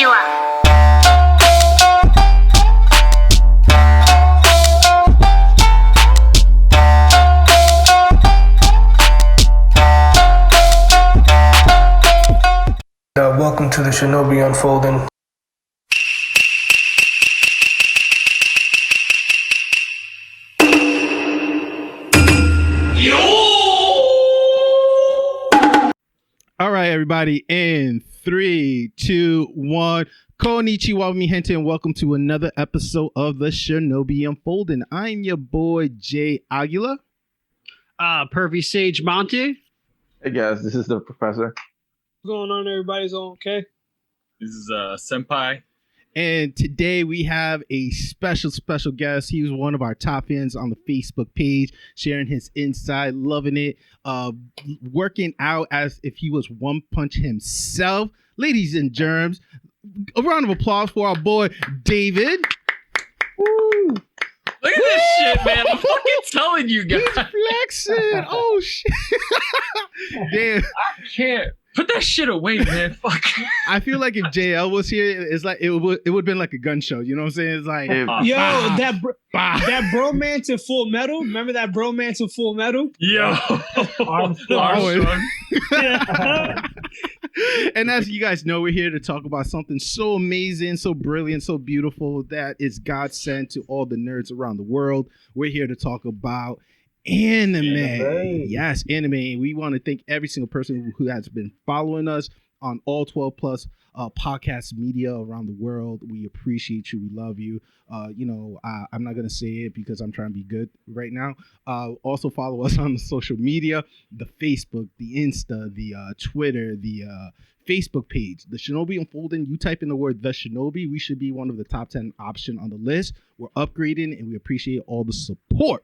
ちは。Welcome to the Shinobi Unfolding. All right, everybody, in 3, 2, 1. Konnichiwa, mi gente, and welcome to another episode of the Shinobi Unfolding. I'm your boy, Jay Aguila. Pervy Sage Monty. Hey guys, this is the professor. What's going on, everybody's all okay? This is Senpai. And today we have a special guest. He was one of our top fans on the Facebook page, sharing his insight, loving it, working out as if he was One Punch himself. Ladies and germs, a round of applause for our boy, David. Woo! Look at this shit, man. I'm fucking telling you guys. He's flexing. Oh, shit. Damn. I can't. Put that shit away, man. Fuck. I feel like if JL was here, it's like it would have been like a gun show. You know what I'm saying? It's like that bromance in Full Metal. Remember that bromance in Full Metal? Yo. Armstrong. And as you guys know, we're here to talk about something so amazing, so brilliant, so beautiful that is God sent to all the nerds around the world. We're here to talk about anime. Yes, anime. We want to thank every single person who has been following us on all 12 plus podcast media around the world. We appreciate you. We love you. I'm not going to say it because I'm trying to be good right now. Also follow us on the social media, the Facebook, the Insta, the Twitter, the Facebook page, the Shinobi Unfolding. You type in the word The Shinobi, we should be one of the top 10 option on the list. We're upgrading and we appreciate all the support.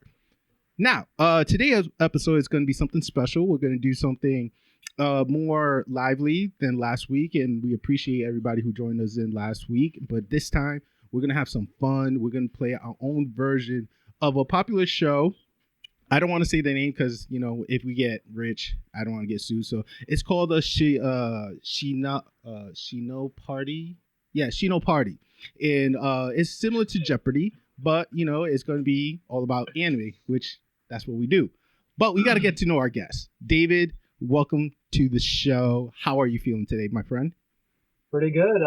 Now, today's episode is going to be something special. We're going to do something more lively than last week, and we appreciate everybody who joined us in last week. But this time, we're going to have some fun. We're going to play our own version of a popular show. I don't want to say the name because, if we get rich, I don't want to get sued. So it's called the SHINO-PARDY. Yeah, SHINO-PARDY. And it's similar to Jeopardy, but, it's going to be all about anime, which that's what we do. But we got to get to know our guests. David, welcome to the show. How are you feeling today, my friend? Pretty good.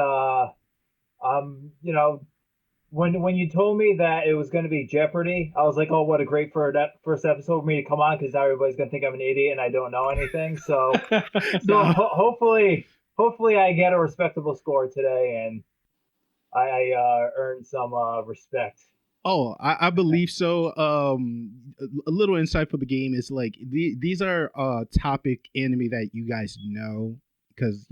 When you told me that it was going to be Jeopardy, I was like, oh, what a great first episode for me to come on, because now everybody's going to think I'm an idiot and I don't know anything. So, hopefully I get a respectable score today and I earn some respect. Oh, I believe so. A little insight for the game is like these are topic anime that you guys know because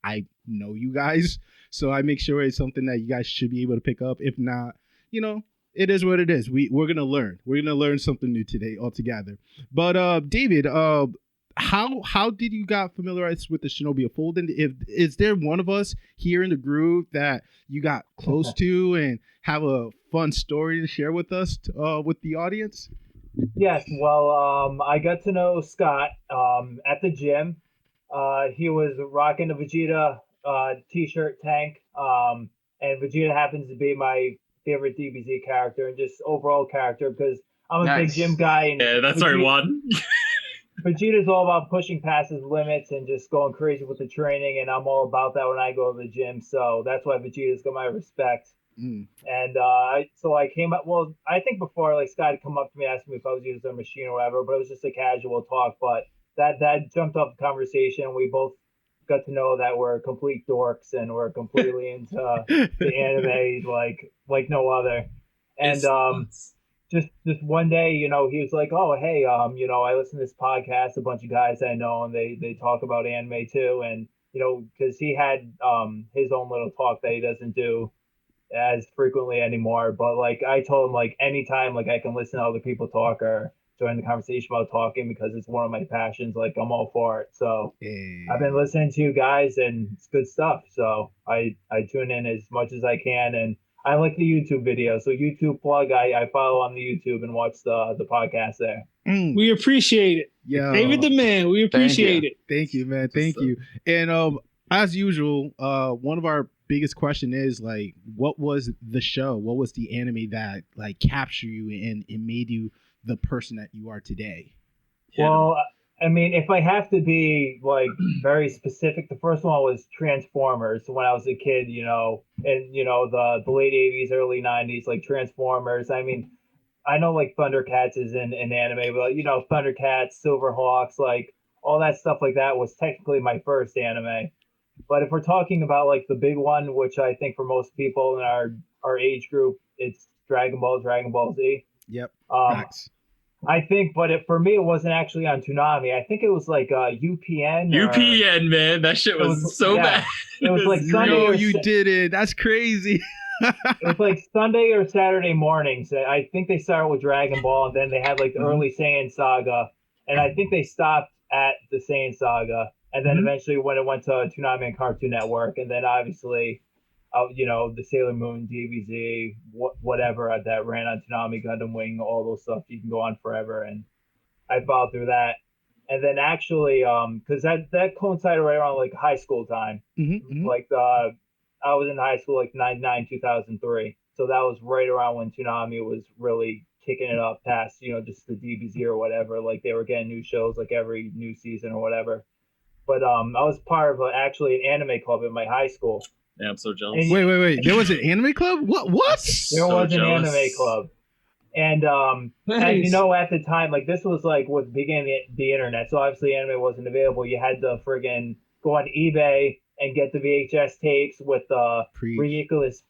I know you guys, so I make sure it's something that you guys should be able to pick up. If not, it is what it is. We're gonna learn. We're gonna learn something new today altogether. But David, how did you got familiarized with the Shinobi Unfolding? Is there one of us here in the group that you got close to and have a fun story to share with us, with the audience? Yes, well, I got to know Scott at the gym. He was rocking a Vegeta t-shirt tank, and Vegeta happens to be my favorite DBZ character and just overall character because I'm a big gym guy. And yeah, that's our one. Vegeta's all about pushing past his limits and just going crazy with the training, and I'm all about that when I go to the gym. So that's why Vegeta's got my respect. And so I came up. Well, I think before, like, Scott had come up to me asking me if I was using a machine or whatever, but it was just a casual talk. But that jumped off the conversation. We both got to know that we're complete dorks and we're completely into the anime like no other. And just one day, he was like, oh, hey, I listen to this podcast, a bunch of guys I know, and they talk about anime too. And, because he had his own little talk that he doesn't do as frequently anymore. But, like, I told him, like, anytime, like, I can listen to other people talk or join the conversation about talking because it's one of my passions, like, I'm all for it. So I've been listening to you guys, and it's good stuff. So I tune in as much as I can, and I like the YouTube video. So YouTube plug, I follow on the YouTube and watch the podcast there. We appreciate it. Yeah, David the man, we appreciate it. Thank you, man. Thank you. And as usual, one of our biggest question is like, what was the show? What was the anime that like captured you and it made you the person that you are today? Well, I mean, if I have to be like very specific, the first one was Transformers when I was a kid, and the late 80s, early 90s, like Transformers. I mean, I know like Thundercats is in anime, but Thundercats, Silverhawks, like all that stuff like that was technically my first anime. But if we're talking about like the big one, which I think for most people in our age group, it's Dragon Ball Z. Yep. Facts. I think, but for me, it wasn't actually on Toonami. I think it was like UPN. UPN, man, that shit was so bad. It was like Sunday. No, you did it. That's crazy. It was like Sunday or Saturday mornings. I think they started with Dragon Ball, and then they had like the early Saiyan saga, and I think they stopped at the Saiyan saga, and then eventually when it went to Toonami and Cartoon Network, and then obviously, the Sailor Moon, DBZ, whatever that ran on Toonami, Gundam Wing, all those stuff. You can go on forever, and I followed through that. And then actually, because that coincided right around like high school time, like I was in high school like 99, 2003. So that was right around when Toonami was really kicking it up past, just the DBZ or whatever. Like they were getting new shows like every new season or whatever. But I was part of actually an anime club at my high school. Yeah, I'm so jealous. Wait. There was an anime club? What? There was an anime club. And and at the time, like this was like with beginning the internet. So obviously anime wasn't available. You had to friggin' go on eBay and get the VHS tapes with the ridiculous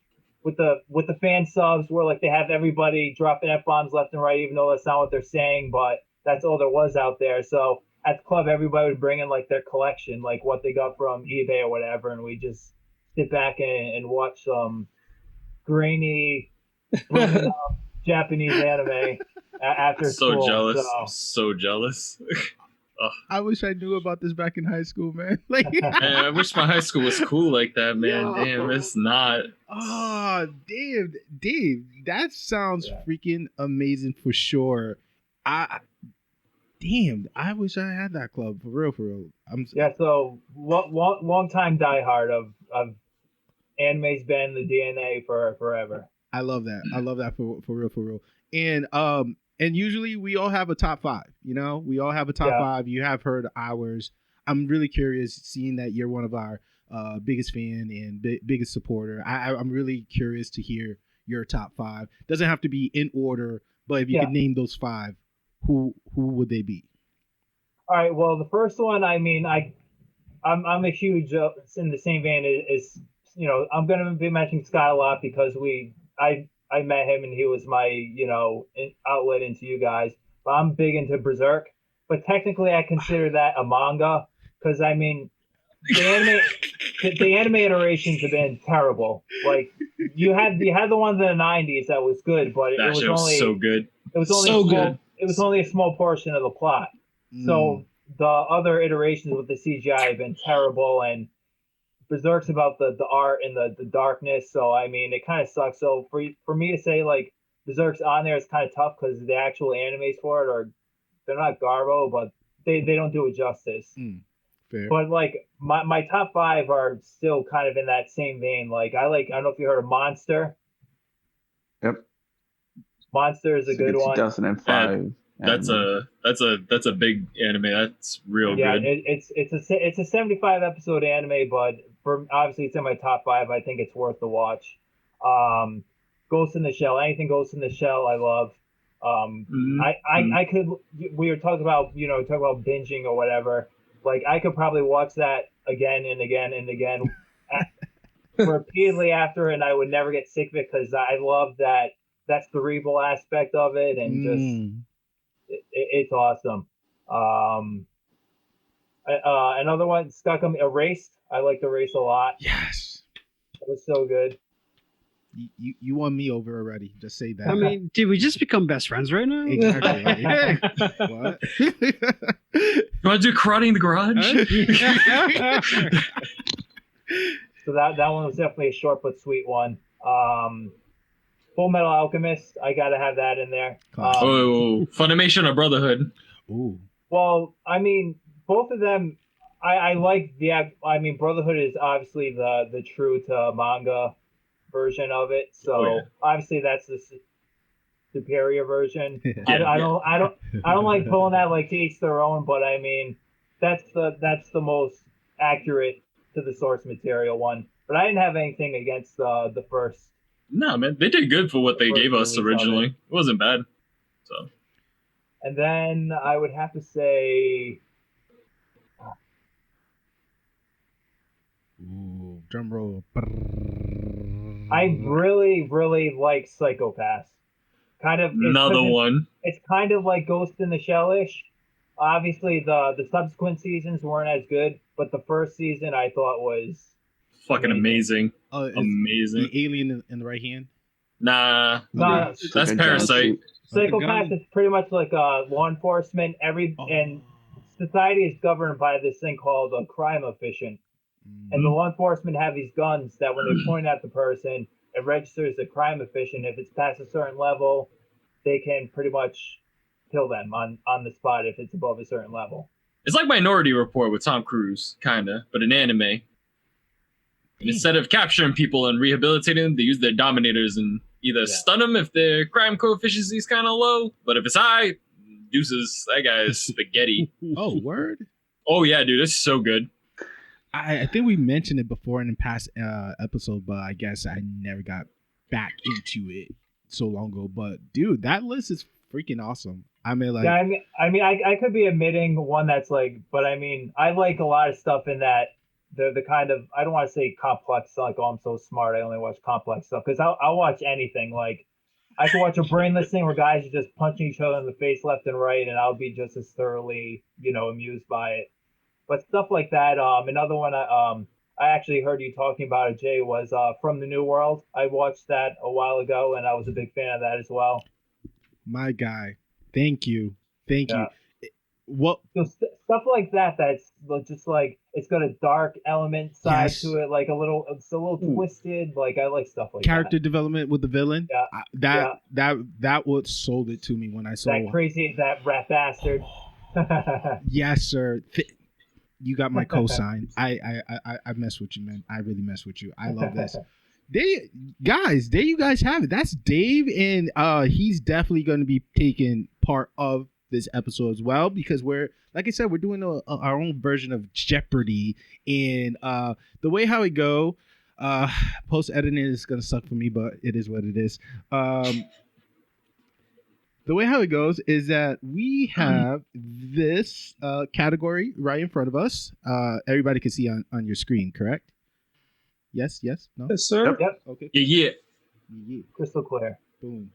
with the fan subs where like they have everybody dropping F-bombs left and right, even though that's not what they're saying, but that's all there was out there. So at the club everybody would bring in like their collection, like what they got from eBay or whatever, and we just sit back and watch some grainy Japanese anime after school. So jealous. So jealous. I wish I knew about this back in high school, man. Like, man, I wish my high school was cool like that, man. Yo. Damn, it's not. Oh, damn, Dave, that sounds freaking amazing for sure. I wish I had that club for real. So long time diehard of anime's been the DNA for forever. I love that for real. And usually we all have a top 5, we all have a top 5. You have heard ours. I'm really curious seeing that you're one of our biggest fan and biggest supporter. I'm really curious to hear your top 5. Doesn't have to be in order, but if you could name those 5, who would they be? All right. Well, the first one, I mean, I'm a huge in the same vein as I'm going to be mentioning Scott a lot because I met him and he was my, outlet into you guys. But I'm big into Berserk. But technically, I consider that a manga because I mean, the anime iterations have been terrible. Like you had the ones in the '90s that was good, but it was only so good. It was only so good. Good. It was only a small portion of the plot. So the other iterations with the CGI have been terrible, and Berserk's about the art and the darkness. So I mean, it kind of sucks. So for me to say like Berserk's on there is kind of tough because the actual animes for it they're not garbo, but they don't do it justice. Fair. But like my top 5 are still kind of in that same vein. Like I don't know if you heard of Monster. Yep. Monster is a good one. 2005. That's a big anime. That's real good. Yeah, it's a 75 episode anime, but obviously it's in my top 5. I think it's worth the watch. Ghost in the Shell, anything Ghost in the Shell, I love. I could. We were talking about binging or whatever. Like I could probably watch that again and again and again, repeatedly after, and I would never get sick of it because I love that cerebral aspect of it, and just it's awesome. Another one, Erased. I liked Erased a lot. Yes, it was so good. You won me over already. Just say that. I mean, did we just become best friends right now? Exactly. What? You want to do karate in the garage? So that one was definitely a short but sweet one. Full Metal Alchemist, I gotta have that in there. Funimation or Brotherhood? Ooh. Well, I mean, both of them, I like the. I mean, Brotherhood is obviously the true to manga version of it. So Oh, yeah. obviously that's the superior version. I Yeah, don't like pulling that like to each their own, but I mean that's the most accurate to the source material one. But I didn't have anything against the first. No, man, they did good for what they First gave us release of originally. it. It wasn't bad. So And then I would have to say Ooh, drum roll. I really like Psychopaths. Kind of another it's one. It's kind of like Ghost in the Shell-ish. Obviously, the subsequent seasons weren't as good, but the first season I thought was Fucking amazing. Is Amazing. the alien in the right hand? Nah, not that's Good Parasite. Psychopaths is pretty much like law enforcement. And society is governed by this thing called a crime efficient. And the law enforcement have these guns that when they point at the person, it registers a crime efficient. If it's past a certain level, they can pretty much kill them on the spot if it's above a certain level. It's like Minority Report with Tom Cruise, kinda, but an anime. And instead of capturing people and rehabilitating them, they use their dominators and either stun them if their crime coefficient is kind of low, but if it's high, deuces. That guy is spaghetti. Oh, word. Oh yeah, dude, it's so good. I think we mentioned it before in the past episode, but I guess I never got back into it so long ago. But dude, that list is freaking awesome. I mean, like, Yeah, I could be omitting one that's like, but I mean, I like a lot of stuff in that the kind of, I don't want to say complex, like, oh, I'm so smart, I only watch complex stuff, because I'll watch anything. Like, I can watch a brainless thing where guys are just punching each other in the face left and right, and I'll be just as thoroughly, amused by it. But stuff like that. Another one I actually heard you talking about it, Jay, was From the New World. I watched that a while ago, and I was a big fan of that as well. my guy. Thank you. Yeah. What? So stuff like that, that's just like, it's got a dark element side Yes. to it, like it's a little twisted. Like, I like stuff like Character development with the villain. Yeah. That what sold it to me when I saw that rat bastard. Yes, sir. You got my cosign. I mess with you, man. I really mess with you. I love this. There you guys have it. That's Dave, and he's definitely going to be taking part of this episode as well, because we're, like I said, we're doing our own version of Jeopardy, and the way how it go, post editing is going to suck for me, but it is what it is. The way how it goes is that we have this category right in front of us. Everybody can see on your screen, correct? Yes, no? Yes, sir. Yep, Okay. Yeah. crystal clear. Boom.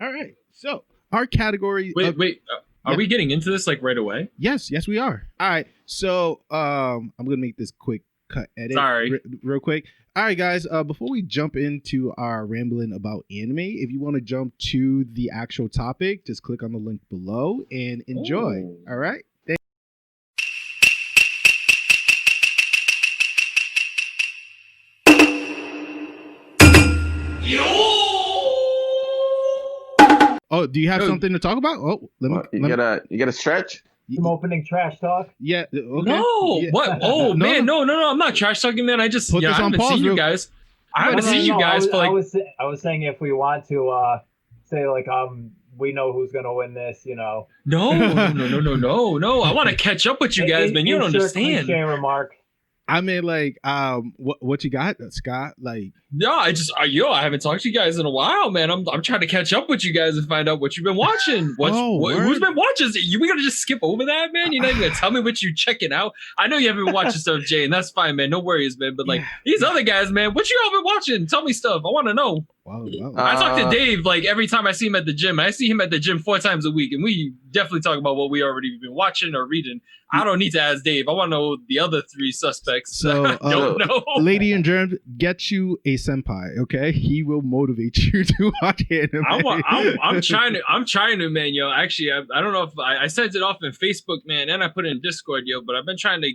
All right. So our category. Wait. Are we getting into this like right away? Yes, we are. All right. So I'm gonna make this quick cut edit. Sorry. Real quick. All right, guys. Before we jump into our rambling about anime, if you want to jump to the actual topic, just click on the link below and enjoy. Ooh. All right. Oh, do you have something to talk about? Oh, You gotta stretch. Some opening trash talk. Yeah. Okay. No. Yeah. What? Oh No, man, no. I'm not trash talking, man. I just Put this I on haven't pause seen you real- guys. I haven't seen you guys for like. I was saying if we want to say like we know who's gonna win this, No. I want to catch up with you guys, man. You don't understand. Cliche remark. I mean, like, what you got, Scott? Like, No, I haven't talked to you guys in a while, man. I'm trying to catch up with you guys and find out what you've been watching. Who's been watching? We gonna just skip over that, man? You're not even gonna tell me what you checking out? I know you haven't been watching stuff, Jay, and that's fine, man. No worries, man. But like these other guys, man, what you all been watching? Tell me stuff. I want to know. wow. I talk to Dave like every time I see him at the gym. I see him at the gym 4 times a week, and we definitely talk about what we already been watching or reading. I don't need to ask Dave. I want to know the other 3 suspects. So, don't know. Lady and germs, get you a senpai, okay? He will motivate you to watch anime. I'm trying to, man, yo. Actually, I don't know if I sent it off in Facebook, man, and I put it in Discord, yo. But I've been trying to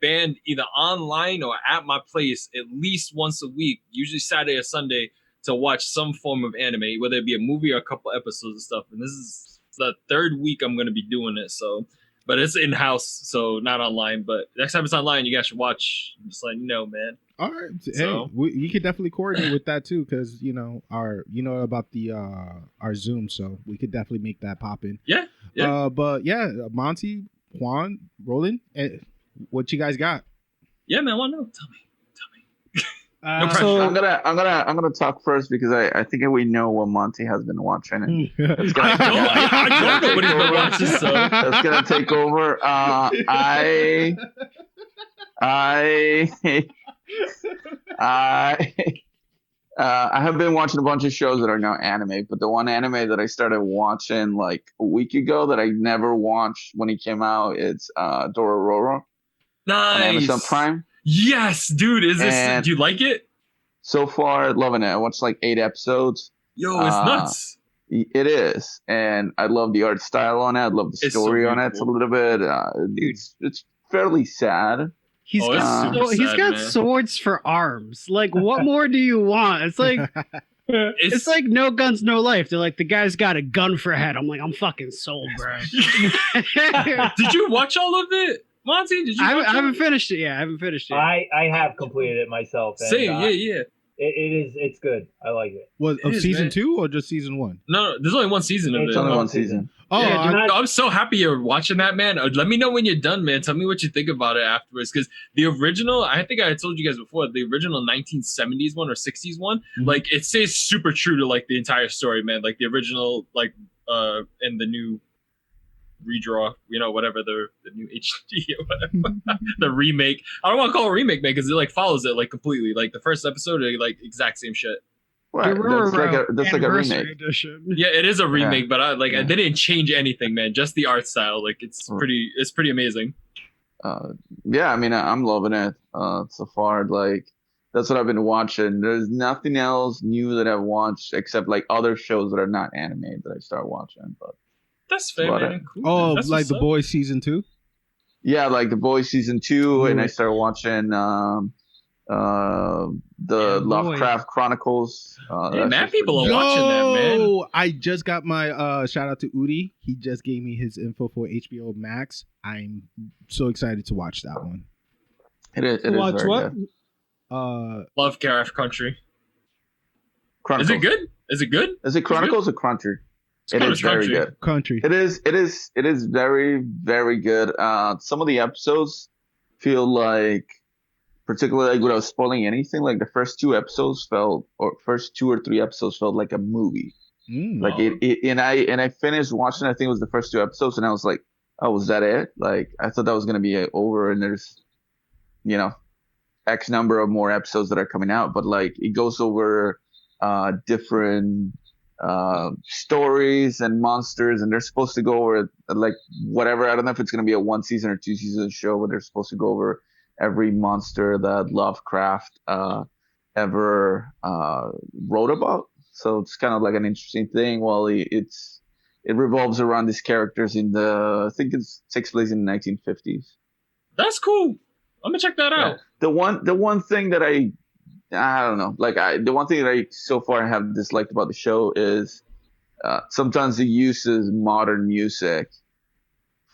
band either online or at my place at least once a week, usually Saturday or Sunday, to watch some form of anime, whether it be a movie or a couple episodes of stuff. And this is the 3rd week I'm going to be doing it. So but it's in house, so not online. But next time it's online, you guys should watch. I'm just letting you know, man. All right. So- Hey, we could definitely coordinate with that too, because about the our Zoom, so we could definitely make that pop in. Yeah. But yeah, Monty, Juan, Roland, what you guys got? Yeah, man. I want to know. Tell me. Uh, So I'm gonna talk first because I think we know what Monty has been watching, and it's gonna, I don't know what he's been watching, so. that's gonna take over. I have been watching a bunch of shows that are now anime, but the one anime that I started watching like a week ago that I never watched when it came out, it's Dororo on Amazon Nice. Prime. Yes, dude. Is this? And- Do you like it? So far, loving it. I watched like 8 episodes. Yo, it's nuts. It is, and I love the art style on it. I love the It's so story on it. It's a beautiful. little bit. It's fairly sad. he's Oh, it's got super he's sad, got man. swords for arms. Like, what more do you want? It's like it's like No Guns, No Life. They're like, the guy's got a gun for a head. I'm like, I'm fucking sold, bro. Did you watch all of it, Monty? Did you? I watch haven't all of it? finished it yet. I haven't finished it. I have completed it myself. And, Same. Yeah. It's good. I like it. Was of is, season man. 2 or just season 1? No, there's only one season of It's it. It's only one one season. Oh, Yeah, I- dude, I'm so happy you're watching that, man. Let me know when you're done, man. Tell me what you think about it afterwards. Because the original, I think I told you guys before, the original 1970s one or 60s one, Mhm. like it stays super true to like the entire story, man. Like the original, like and the new redraw, whatever the new HD or whatever, the remake. I don't want to call it a remake, man, because it like follows it like completely. Like the first episode, like exact same shit. Right. That's like a Anniversary remake. edition. Yeah, it is a remake, but they Yeah. didn't change anything, man. Just the art style, like it's pretty amazing. Yeah, I mean, I'm loving it so far. Like, that's what I've been watching. There's nothing else new that I've watched except like other shows that are not anime that I start watching. But That's fair, What man. Cool, Oh, man. That's like what's The up. Boys season 2? yeah, like The Boys season 2, and Ooh. I started watching the Yeah, Lovecraft Chronicles. Yeah, That's mad just people pretty are good. watching that, man. Yo, I just got my shout out to Udi. He just gave me his info for HBO Max. I'm so excited to watch that one. It is watch very what? good. Lovecraft Country. Chronicles. Is it good? Is it good? Is it Chronicles or Country? It called is very Country. good. Country. It is very, very good. Some of the episodes feel like, particularly like without spoiling anything, like the first 2 episodes first 2 or 3 episodes felt like a movie. Mm. Like I finished watching, I think it was the first 2 episodes, and I was like, oh, was that it? Like, I thought that was gonna be over, and there's, X number of more episodes that are coming out, but like it goes over different stories and monsters, and they're supposed to go over like whatever. I don't know if it's going to be a 1 season or 2 season show, but they're supposed to go over every monster that Lovecraft ever wrote about. So it's kind of like an interesting thing. Well, it revolves around these characters I think it takes place in the 1950s. That's cool. I'm gonna check that out. The one thing that I don't know, like the one thing that I so far have disliked about the show is sometimes it uses modern music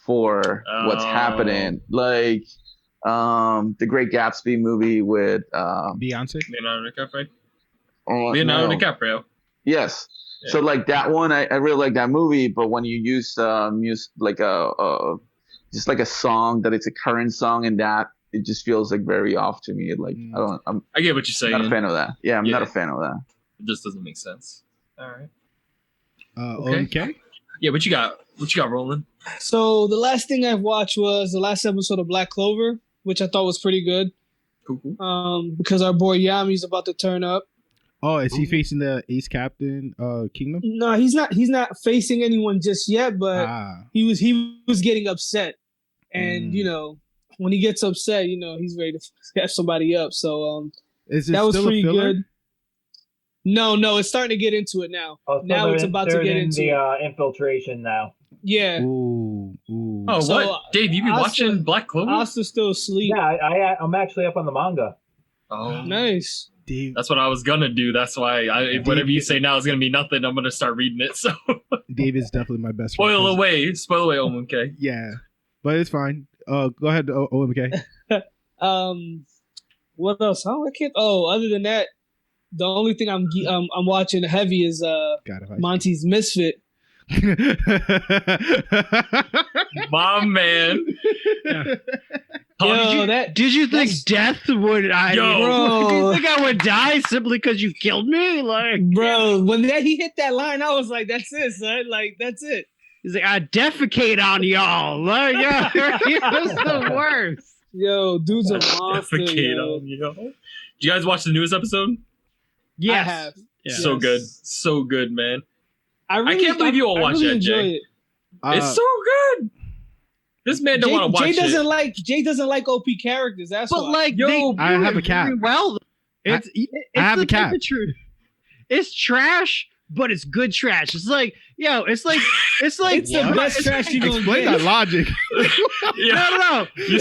for what's happening, like the Great Gatsby movie with Beyonce. Leonardo DiCaprio. no. Leonardo DiCaprio. Yes. Yeah. So like that one, I really like that movie, but when you use music like just like a song that it's a current song, and that it just feels like very off to me. Like I get what you're saying. not a fan of that. Yeah, I'm not Yeah. a fan of that. It just doesn't make sense. All right. Okay. Yeah, what you got? What you got, Roland? So the last thing I've watched was the last episode of Black Clover, which I thought was pretty good. Cool. Because our boy Yami's about to turn up. Oh, is he facing the Ace Captain Kingdom? No, he's not. He's not facing anyone just yet, but he was getting upset, and when he gets upset, he's ready to f somebody up. So Is it that was still pretty a filler? good. No, it's starting to get into it now. Oh, so Now they're it's in- about to they're get in into the infiltration now. Yeah. Ooh. Oh, So, what? Dave, you be Asta- watching Black Clover? Asta's still asleep. Yeah, I'm actually up on the manga. Oh, Nice. Dave, that's what I was gonna do. That's why whatever you say now is gonna be nothing. I'm gonna start reading it. So Dave is definitely my best friend. spoil away, Omen. Okay. Yeah. but it's fine. Go ahead, OMK. What else? I can't. Oh, other than that, the only thing I'm watching heavy is Monty's Misfit. My man. Yeah. Did you think death would? Did you think I would die simply because you killed me? Like, bro, when he hit that line, I was like, "That's it, son. Like, that's it." He's like, "I defecate on y'all." Like, yeah, he was the worst. Yo, dude's a monster. Defecate on y'all. Did you guys watch the newest episode? Yes. I have. Yeah. So good, man. I can't believe you all watch that, Jay. It. It's so good. This man don't want to watch it. Jay doesn't like OP characters. That's but why. Like, yo, I have a cap. Well, I have a cap. It's trash, but it's good trash. It's like, yo, it's like it's the best trash you gonna explain get. that logic. No. You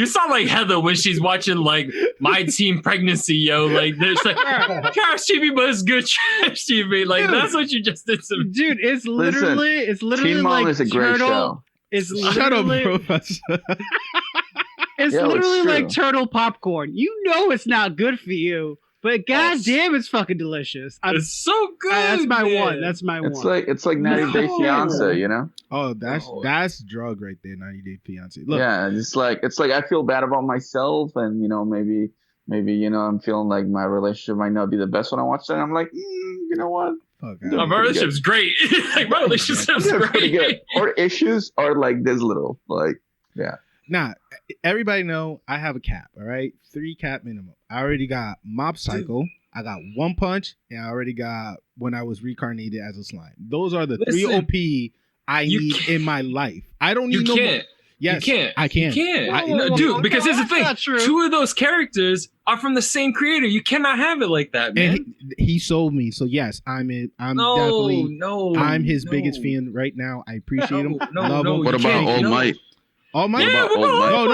sound like Heather when she's watching like My Teen Pregnancy, yo. Like there's like trash TV, but it's good trash TV. Like dude, that's what you just did to me. Dude, it's literally Teen Mom like is a great show. It's Shut up, literally Professor. it's literally like turtle popcorn. You know it's not good for you. But goddamn, it's fucking delicious. It's so good. That's my man. one. That's my one. It's like 90 Day Fiance, you know? Oh, that's drug right there. 90 Day Fiance. Look, yeah, it's like I feel bad about myself, and maybe I'm feeling like my relationship might not be the best when I watch that. I'm like, you know what? My relationship's great. Like my relationship's pretty great. good. Our issues are like this little, like yeah. Nah, everybody know I have a cap, all right? 3 cap minimum. I already got Mob Psycho, I got One Punch, and I already got When I Was Reincarnated as a Slime. Those are the 3 OP I need in my life. I don't need no more. Yes, you can't. I can. You can't. Dude, because here's the thing. 2 of those characters are from the same creator. You cannot have it like that, man. And he sold me. So yes, I'm his biggest fan right now. I appreciate him. Love him. What about All Might? All Might? Yeah,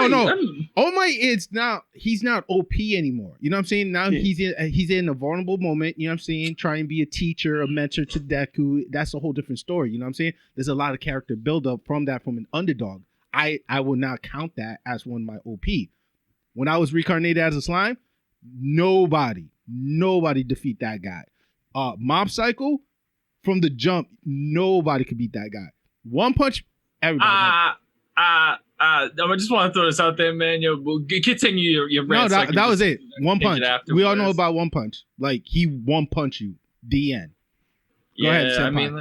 no. All Might is now he's not OP anymore. You know what I'm saying? Now he's in a vulnerable moment. You know what I'm saying? Try and be a teacher, a mentor to Deku. That's a whole different story. You know what I'm saying? There's a lot of character buildup from an underdog. I will not count that as one of my OP. When I was reincarnated as a slime, nobody defeat that guy. Mob Psycho, from the jump, nobody could beat that guy. One Punch, everybody. I just want to throw this out there, man. Yo, continue your rant. No, that was it. One Punch. We all know about One Punch. Like he one punch you. The end. Go ahead, Senpai. I mean,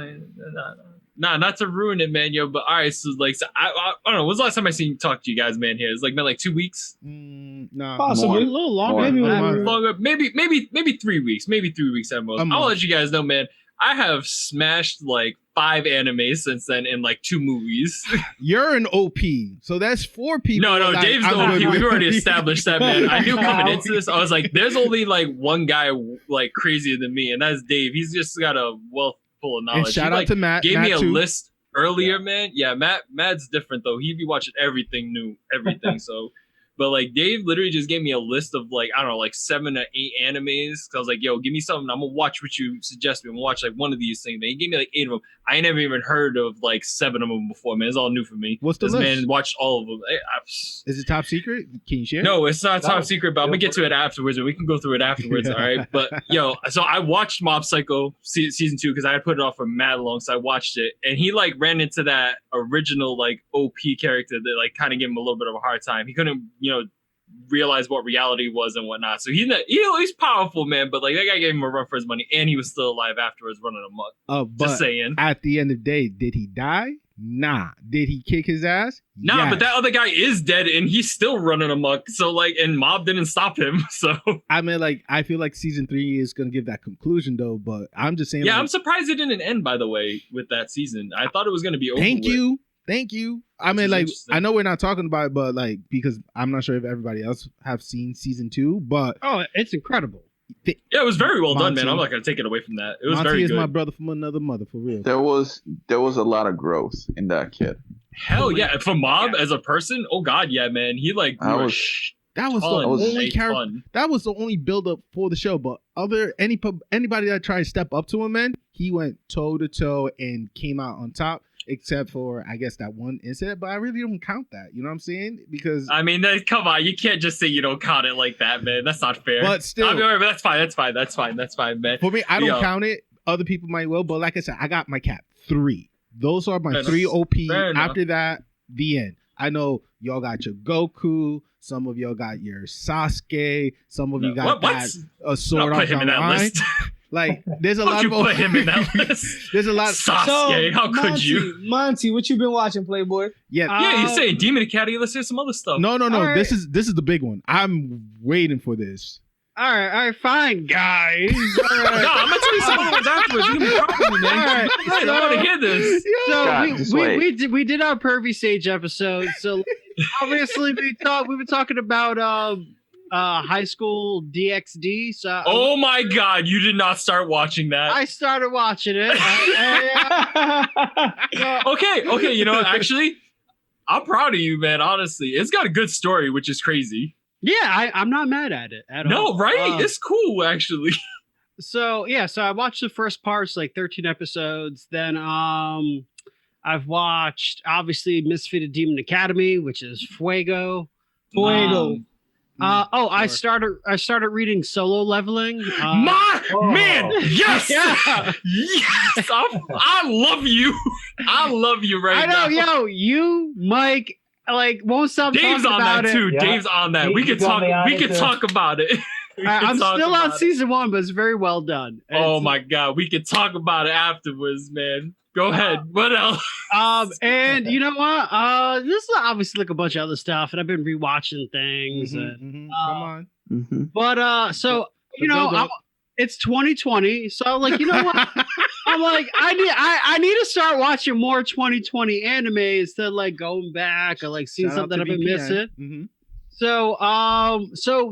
like, not to ruin it, man. Yo, but all right. So I don't know. When's the last time I seen you talk to you guys, man? Here, it's like been like 2 weeks. No, possibly a little longer. Longer. Maybe 3 weeks. Maybe 3 weeks at most. I'll let you guys know, man. I have smashed like 5 animes since then in like 2 movies. You're an OP, so that's 4 people. No, Dave's the OP. We've already established that, man. I knew coming into this, I was like, there's only like one guy like crazier than me, and that's Dave. He's just got a wealth full of knowledge. And shout out to Matt. Gave Matt me a too. list earlier, man. Yeah, Matt's different though. He be watching everything new, everything. So. But like Dave literally just gave me a list of like, I don't know, like 7 or 8 animes. Cause I was like, yo, give me something. I'm gonna watch what you suggest me. I'm gonna watch like one of these things. And he gave me like 8 of them. I ain't never even heard of like 7 of them before, man. It's all new for me. What's the list? Man watched all of them. Is it top secret? Can you share? No, it's not top secret, but I'm gonna get to it afterwards, and we can go through it afterwards. All right. But yo, so I watched Mob Psycho season 2 because I had put it off for mad long, so I watched it, and he like ran into that original like OP character that like kind of gave him a little bit of a hard time. He couldn't, realize what reality was and whatnot. So he's powerful, man. But like that guy gave him a run for his money, and he was still alive afterwards, running amok. Just saying. At the end of the day, did he die? Nah. Did he kick his ass? Nah, yes. But that other guy is dead, and he's still running amok. So like, and Mob didn't stop him. So I mean, like, I feel like season 3 is gonna give that conclusion, though. But I'm just saying. Yeah, like, I'm surprised it didn't end. By the way, with that season, I thought it was gonna be over. Thank you. I mean, like, I know we're not talking about it, but like, because I'm not sure if everybody else have seen season 2, but it's incredible. Yeah, it was very well done, man. I'm not gonna take it away from that. It was very good. Monty is my brother from another mother, for real. There was a lot of growth in that kid. Hell yeah, for Mob as a person, oh god, yeah, man. He like that was the only character. That was the only build up for the show. But anybody that tried to step up to him, man, he went toe to toe and came out on top. except for I guess that one incident. But I really don't count that. You know what I'm saying? Because I mean, come on, you can't just say you don't count it like that, man. That's not fair. But still, I mean, but that's fine. That's fine, man. For me, I don't count it. Other people might will, but like I said, I got my cap 3. Those are my 3 OP. After that, the end. I know y'all got your Goku. Some of y'all got your Sasuke. Some of you got a sword off the line. Like, there's a lot of. Put him in that list. There's a lot. Sasuke, how could you? Monty, what you been watching, Playboy? Yeah, you're saying Demon Academy. Let's hear some other stuff. No. Right. This is the big one. I'm waiting for this. All right, fine, guys. All right. No, I'm gonna tell you some other ones afterwards. You're gonna be proud of me, man. All right. I want to hear this. So we did our Pervy Stage episode. So obviously we've been talking about high school DxD. So oh my God, you did not start watching that. I started watching it. Okay. You know what? Actually, I'm proud of you, man. Honestly, it's got a good story, which is crazy. Yeah, I'm not mad at it at all. No, right? It's cool, actually. So I watched the first parts, like 13 episodes. Then I've watched obviously Misfitted Demon Academy, which is Fuego. I started reading Solo Leveling. Man, yes, yes, I love you. I love you right now. I know, you, Mike. Like, won't stop Dave's talking about that it. too. Yeah. Dave's on that. We can talk. We can talk about it. I'm still on season 1, but it's very well done. Oh my God, we can talk about it afterwards, man. Go ahead. What else? And you know what? This is obviously like a bunch of other stuff, and I've been rewatching things. Come on. But so you know, it's 2020, so like, you know what? I'm like, I need to start watching more 2020 anime instead of like going back or like seeing something I've been missing. So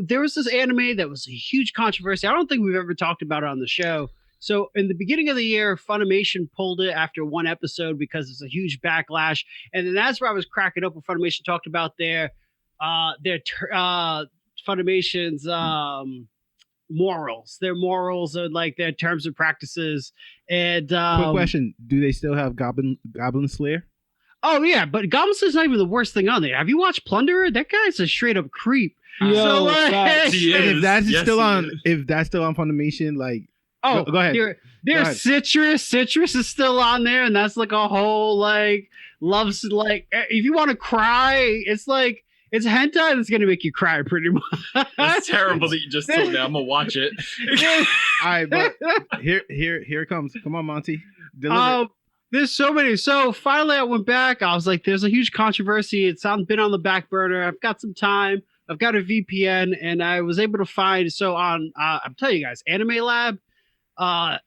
there was this anime that was a huge controversy. I don't think we've ever talked about it on the show. So in the beginning of the year, Funimation pulled it after 1 episode because it's a huge backlash, and then that's where I was cracking up when Funimation talked about their Funimation's morals. Their morals are like their terms and practices. And quick question: do they still have Goblin Slayer? Oh yeah, but Goblin Slayer's not even the worst thing on there. Have you watched Plunderer? That guy's a straight up creep. Yo, if that's still on Funimation, like, go ahead. There's Citrus. Citrus is still on there, and that's like a whole like loves like. If you want to cry, it's like. It's hentai that's gonna make you cry, pretty much. That's terrible that you just told me. I'm gonna watch it. All right, but here it comes. Come on, Monty. There's so many. So finally, I went back. I was like, "There's a huge controversy. It's been on the back burner. I've got some time. I've got a VPN, and I was able to find." So on, I'm telling you guys, Anime Lab.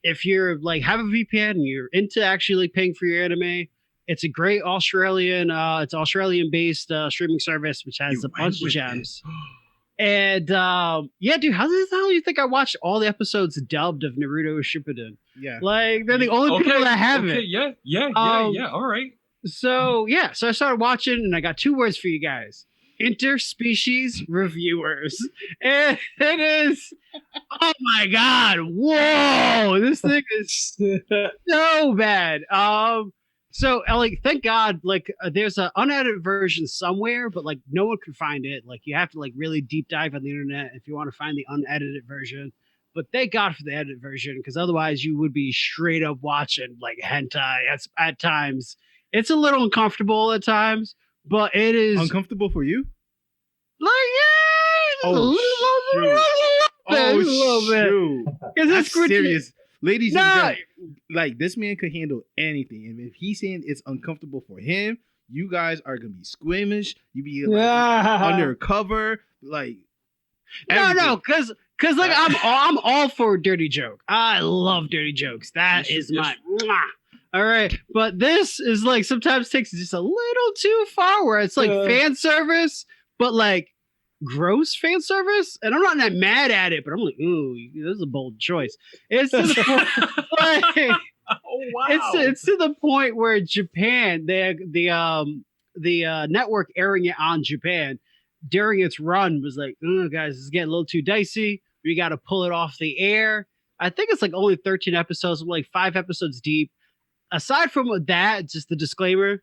If you're like have a VPN and you're into actually paying for your anime. It's a great Australian based streaming service, which has a bunch of gems. And yeah, dude, how the hell do you think I watched all the episodes dubbed of Naruto Shippuden? Yeah, like they're the only people that have it. Yeah. All right. So I started watching, and I got 2 words for you guys: interspecies reviewers. And it is, oh my God, whoa, this thing is so bad. So, like, thank God, like, there's an unedited version somewhere, but like, no one can find it. Like, you have to like really deep dive on the internet if you want to find the unedited version. But thank God for the edited version, because otherwise, you would be straight up watching like hentai at times. It's a little uncomfortable at times, but it is uncomfortable for you. Like, yeah, a little bit. Because that's serious. Ladies and gentlemen, like, this man could handle anything. And if he's saying it's uncomfortable for him, you guys are gonna be squeamish. You be like, undercover, like everything. No, because like I'm all for a dirty joke. I love dirty jokes. That is my all right. But this is like sometimes takes it just a little too far, where it's like fan service, but like gross fan service, and I'm not that mad at it, but I'm like, ooh, this is a bold choice. It's to the point, like, oh wow, it's to the point where Japan, the network airing it on Japan during its run was like, oh guys, this is getting a little too dicey. We got to pull it off the air. I think it's like only 13 episodes, like 5 episodes deep. aside from that, just the disclaimer,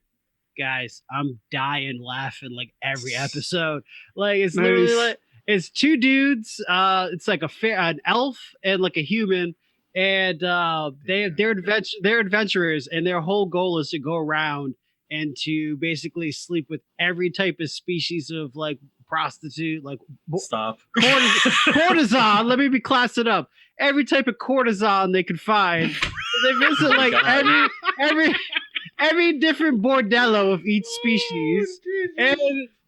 guys, I'm dying laughing like every episode. Like it's literally like it's two dudes. It's like an elf and like a human, and they're adventurers, and their whole goal is to go around and to basically sleep with every type of species of like prostitute, like Stop. courtesan. Let me be classed it up. Every type of courtesan they could find. They visit like every different bordello of each species, and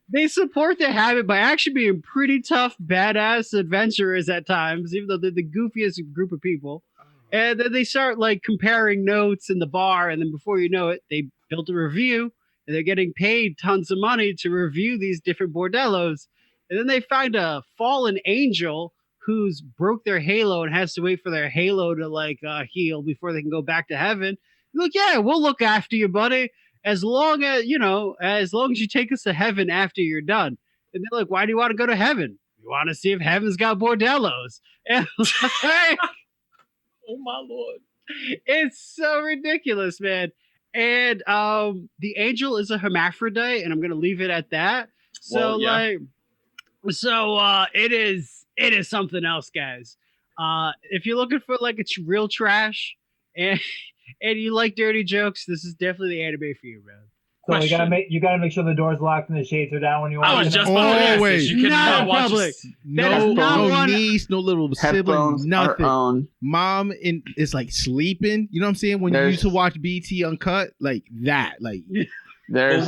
they support their habit by actually being pretty tough, badass adventurers at times, even though they're the goofiest group of people. And then they start like comparing notes in the bar, and then before you know it, they built a review, and they're getting paid tons of money to review these different bordellos. And then they find a fallen angel who's broke their halo and has to wait for their halo to like heal before they can go back to heaven. They're like, yeah, we'll look after you, buddy, as long as you take us to heaven after you're done. And they're like, why do you want to go to heaven? You want to see if heaven's got bordellos. And like, Oh my lord. it's so ridiculous, man. And the angel is a hermaphrodite, and I'm gonna leave it at that. So Well, yeah. it is something else, guys. If you're looking for like it's real trash and you like dirty jokes, this is definitely the anime for you, man. So Question. you gotta make sure the door's locked and the shades are down when you watch I was it. just about to ask Always. this. You Not cannot in watch public. this. That is not No one- niece, no little sibling, Headphones nothing. are on. Mom is like sleeping. You know what I'm saying? When you used to watch BT Uncut, like that, like There's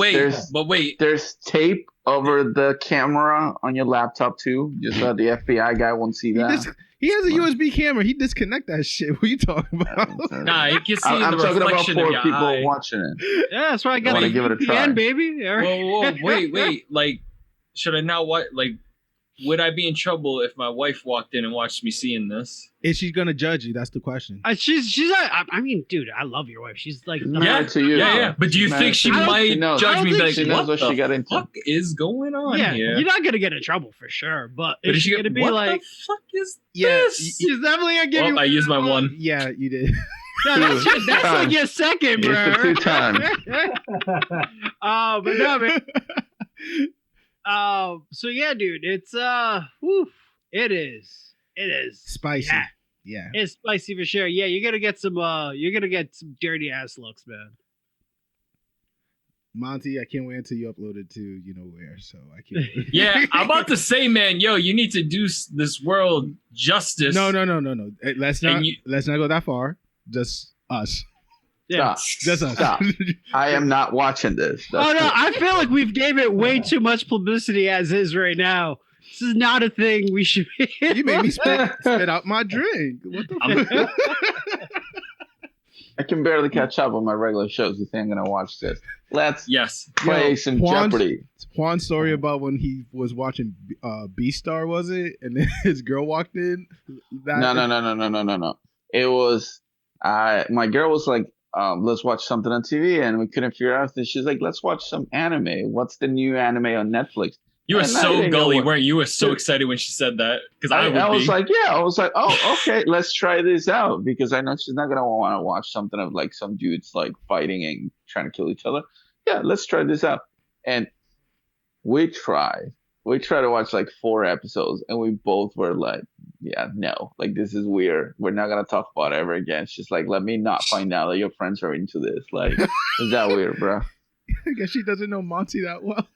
But wait. there's tape over the camera on your laptop too. Just so the FBI guy won't see that. he has a USB camera. He disconnect that shit. What are you talking about? Nah, you can see I'm the talking about reflection of 4 your people eye. watching it. Yeah, that's why I got wanna a give it a try. VPN, baby. All right. Whoa, wait. Like, should I now what? Like, would I be in trouble if my wife walked in and watched me seeing this? Is she gonna judge you? That's the question. She's I mean, dude, I love your wife. She's like, Married to you. Yeah. But do you Married think she to you. might She knows. judge me? I don't Like, think she knows what the she got into. fuck is going on yeah, here? you're not gonna get in trouble for sure. But But is is she she gonna be what like, the fuck is Yeah, this? she's definitely gonna give Well, you. I used my one. Yeah, you did. No, that's like your second, It's bro. the 2 times. But no, man. So yeah, dude, it's it is Spicy. Yeah, Yeah. it's spicy for sure. Yeah, you're gonna get some dirty ass looks, man. Monty, I can't wait until you upload it to you know where. So I can't. Yeah, I'm about to say, man, yo, you need to do this world justice. No. Let's not. And you- Let's not go that far. Just us. Yeah. Stop. Just us. Stop. I am not watching this. Oh no, I feel like we've gave it way too much publicity as is right now. This is not a thing we should be. You made me spit out my drink. What the fuck? I can barely catch up on my regular shows. You think I'm gonna watch this? Let's Yes. play Yo, some Juan's- Jeopardy. Juan's story about when he was watching B-Star, was it? And then his girl walked in. No. It was my girl was like, let's watch something on TV, and we couldn't figure out. And she's like, let's watch some anime. What's the new anime on Netflix? You were And I so didn't know gully, what- weren't you? You were so excited when she said that. Because I would I was be. like, yeah. I was like, oh, okay, let's try this out, because I know she's not gonna want to watch something of like some dudes like fighting and trying to kill each other. Yeah, let's try this out. And we tried to watch like 4 episodes, and we both were like, yeah, no, like this is weird. We're not gonna talk about it ever again. She's like, let me not find out that your friends are into this. Like, is that weird, bro? I guess she doesn't know Monty that well.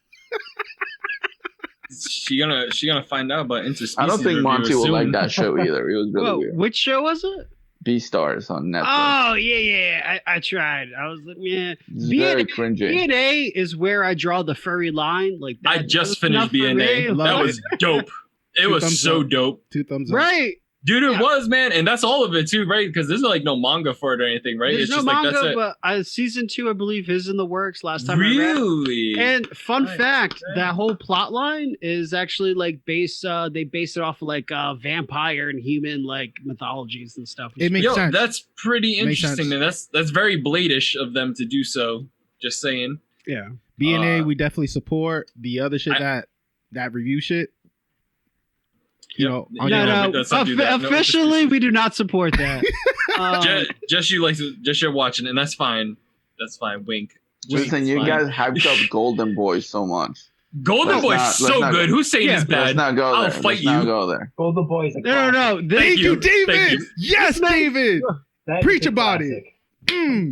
she gonna find out about interspecies. I don't think review Monty will soon. like that show either. It was really Whoa, weird. which show was it? B-Stars on Netflix. Oh yeah. I tried. I was like, yeah. It's very B&A cringy. B&A is where I draw the furry line. Like that, I just that's enough finished for B&A. me. Love That it. was dope. It Two was thumbs so up. dope. 2 thumbs up. Right. Dude, it Yeah. was, man. And that's all of it, too, right? Because there's like no manga for it or anything, right? There's It's no just like, manga, that's it. but season 2, I believe, is in the works. Last time I read. Really? And fun Right. fact, that whole plot line is actually like based. They base it off of like vampire and human like mythologies and stuff. It makes Yo, sense. that's pretty Makes interesting, sense. man. That's very Blade-ish of them to do so. Just saying. yeah. B&A, we definitely support. The other shit I- that review shit. know, officially, we do not support that. Just you're watching, and that's fine. That's fine. Wink. Listen, you guys hyped up Golden Boy so much. Golden Boy's so good. Who's saying it's bad? Let's not go there. I'll fight you. Not go there. Golden Boy's a No. Thank you, David. Yes, David. Preach about it.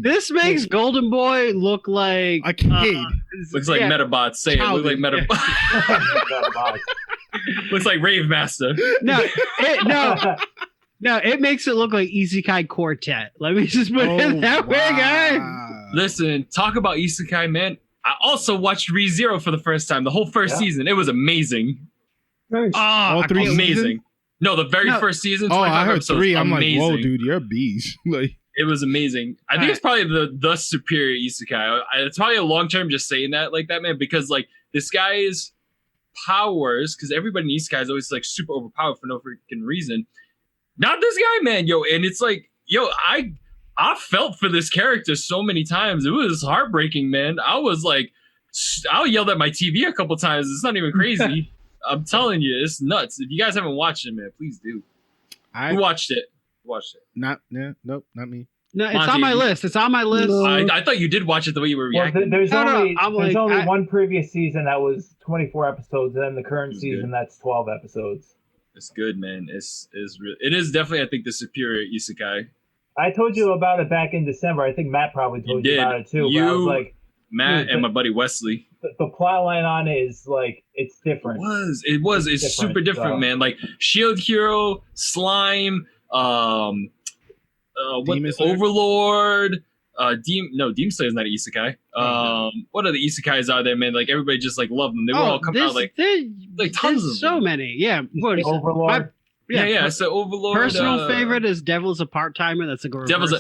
This makes Golden Boy look like a kid. Looks like Metabots. Say it. Looks like Metabots. Looks like Rave Master. No, it makes it look like Isekai Quartet. Let me just put it that way, guys. Listen, talk about Isekai, man. I also watched ReZero for the first time. The whole first season. It was amazing. Nice. All three amazing. Seasons? No, the very first season. I heard episodes, 3. I'm amazing. like, whoa, dude, you're a beast. Like, it was amazing. I think it's probably the superior Isekai. It's probably a long term just saying that like that, man, because like this guy's powers, because everybody in Isekai is always like super overpowered for no freaking reason. Not this guy, man, yo. And it's like, yo, I felt for this character so many times. It was heartbreaking, man. I was like, I yelled at my TV a couple times. It's not even crazy. I'm telling you, it's nuts. If you guys haven't watched it, man, please do. Who watched it? Nope, not me. No, it's on my list. It's on my list. I thought you did watch it the way you were reacting. There's only one previous season that was 24 episodes, and then the current season that's 12 episodes. It's good, man. It is definitely, I think, the superior Isekai. I told you about it back in December. I think Matt probably told you about it too. But I was like, Matt and my buddy Wesley. The plot line on it is like, it's different. It's super different, man. Like Shield Hero, Slime, Overlord, Demon Slayer is not an Isekai. What other Isekais are there, man? Like everybody just like love them. They were all coming out like tons of so them. many. Yeah. Overlord. So Overlord. Personal favorite is Devil's a Part-Timer. That's a good Devil's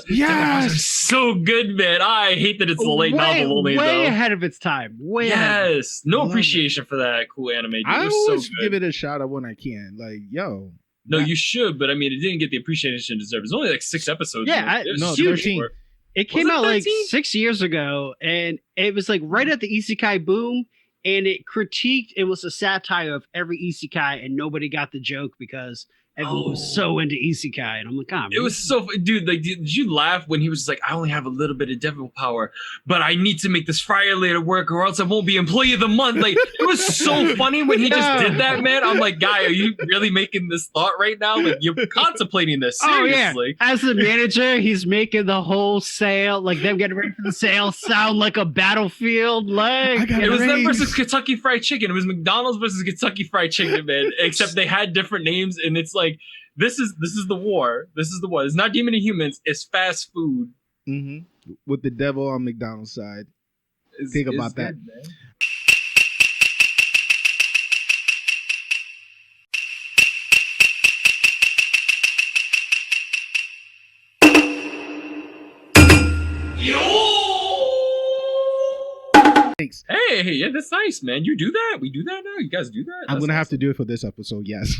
so good, man. I hate that it's the late novel only. Way ahead of its time. Yes. No appreciation for that cool anime. Dude. I always give it a shot at when I can. Like, yo. No, you should, but I mean, it didn't get the appreciation it deserved. It's only like 6 episodes. Yeah, 13. It came out like 6 years ago, and it was like right at the Isekai boom, and it critiqued. It was a satire of every Isekai, and nobody got the joke because everyone was so into Isekai, and I'm like, it was so, dude. Like, did you laugh when he was just like, I only have a little bit of devil power, but I need to make this Friar later work, or else I won't be employee of the month. Like, it was so funny when he just did that, man. I'm like, guy, are you really making this thought right now? Like, you're contemplating this seriously. Oh, yeah. As the manager, he's making the whole sale, like them getting ready for the sale, sound like a battlefield. Like, it was them versus Kentucky Fried Chicken. It was McDonald's versus Kentucky Fried Chicken, man. Except they had different names, and it's like, this is the war. This is the war. It's not Demon and Humans. It's fast food. Mm-hmm. With the devil on McDonald's side. Think about that. Good, man. Thanks. Hey, yeah, that's nice, man. You do that? We do that now? You guys do that? I'm going to have to do it for this episode, yes.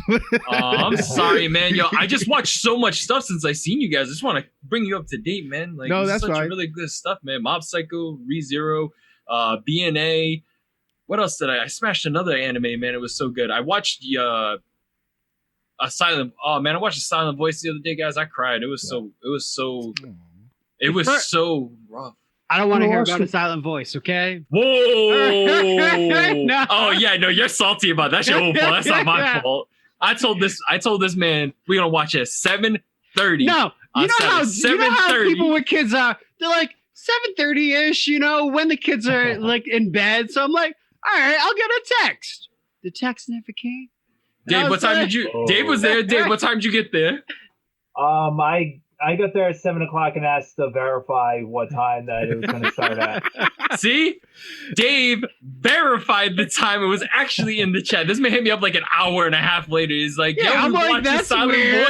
I'm sorry, man. Yo, I just watched so much stuff since I seen you guys. I just want to bring you up to date, man. Like, no, that's such right. really good stuff, man. Mob Psycho, ReZero, BNA. What else did I smashed another anime, man. It was so good. I watched a Silent. Oh man, I watched a Silent Voice the other day, guys. I cried. It was so rough. I don't want to hear about a Silent Voice, okay? Whoa! No. Oh yeah, no, you're salty about that. That's your own fault. That's not my fault. I told this man we're gonna watch it at 7:30. No, you know how people with kids are. They're like 7:30ish, you know, when the kids are like in bed. So I'm like, all right, I'll get a text. The text never came. Dave, what time did you? Dave was there. Dave, what time did you get there? I got there at 7:00 and asked to verify what time that it was going to start at. See, Dave verified the time. It was actually in the chat. This man hit me up like an hour and a half later. He's like, "Yo, I'm like, that's weird."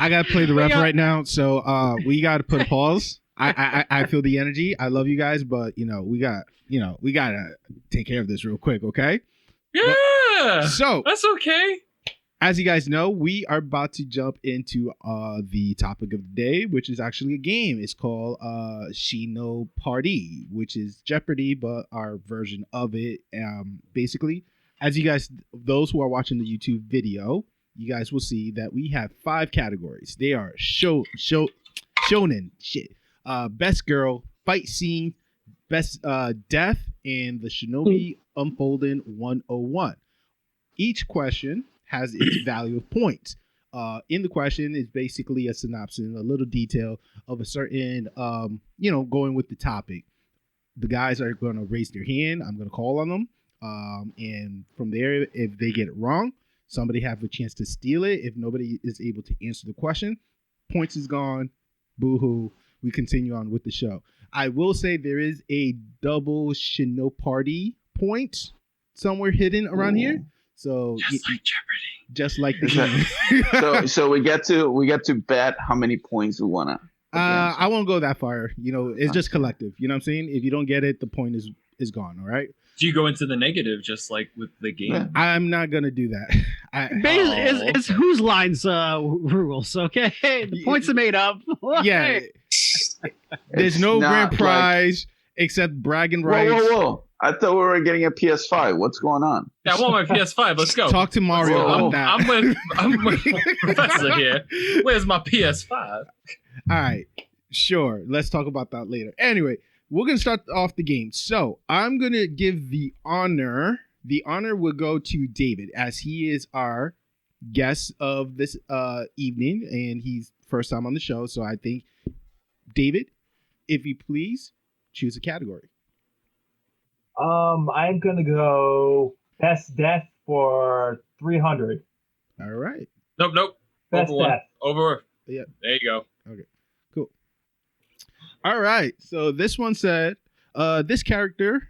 I gotta play the ref right now, so we gotta put a pause. I feel the energy. I love you guys, but we gotta take care of this real quick, okay? Yeah. So that's okay. As you guys know, we are about to jump into the topic of the day, which is actually a game. It's called SHINO-PARDY, which is Jeopardy, but our version of it. Basically, as you guys, those who are watching the YouTube video, you guys will see that we have 5 categories. They are shonen shit, best girl, fight scene, best death, and the Shinobi Unfolding 101. Each question has its value of points. In the question is basically a synopsis, a little detail of a certain, going with the topic. The guys are going to raise their hand. I'm going to call on them. And from there, if they get it wrong, somebody have a chance to steal it. If nobody is able to answer the question, points is gone. Boo-hoo. We continue on with the show. I will say there is a double SHINO-PARDY point somewhere hidden around here. So just like Jeopardy. Just like the game. so we get to bet how many points we wanna. I won't go that far. It's just collective. You know what I'm saying? If you don't get it, the point is gone. All right. Do you go into the negative just like with the game? Yeah. I'm not gonna do that. Basically, it's whose lines rules. Okay, the points are made up. Yeah. There's no grand prize except bragging rights. Whoa. I thought we were getting a PS5. What's going on? Yeah, I want my PS5. Let's go. Talk to Mario about that. I'm with Professor here. Where's my PS5? All right. Sure. Let's talk about that later. Anyway, we're going to start off the game. So I'm going to give the honor. The honor will go to David, as he is our guest of this evening, and he's first time on the show. So I think, David, if you please, choose a category. I'm gonna go best death for 300. All right. Nope. Best Over death. one. Over. Yeah. There you go. Okay. Cool. All right. So this one said, this character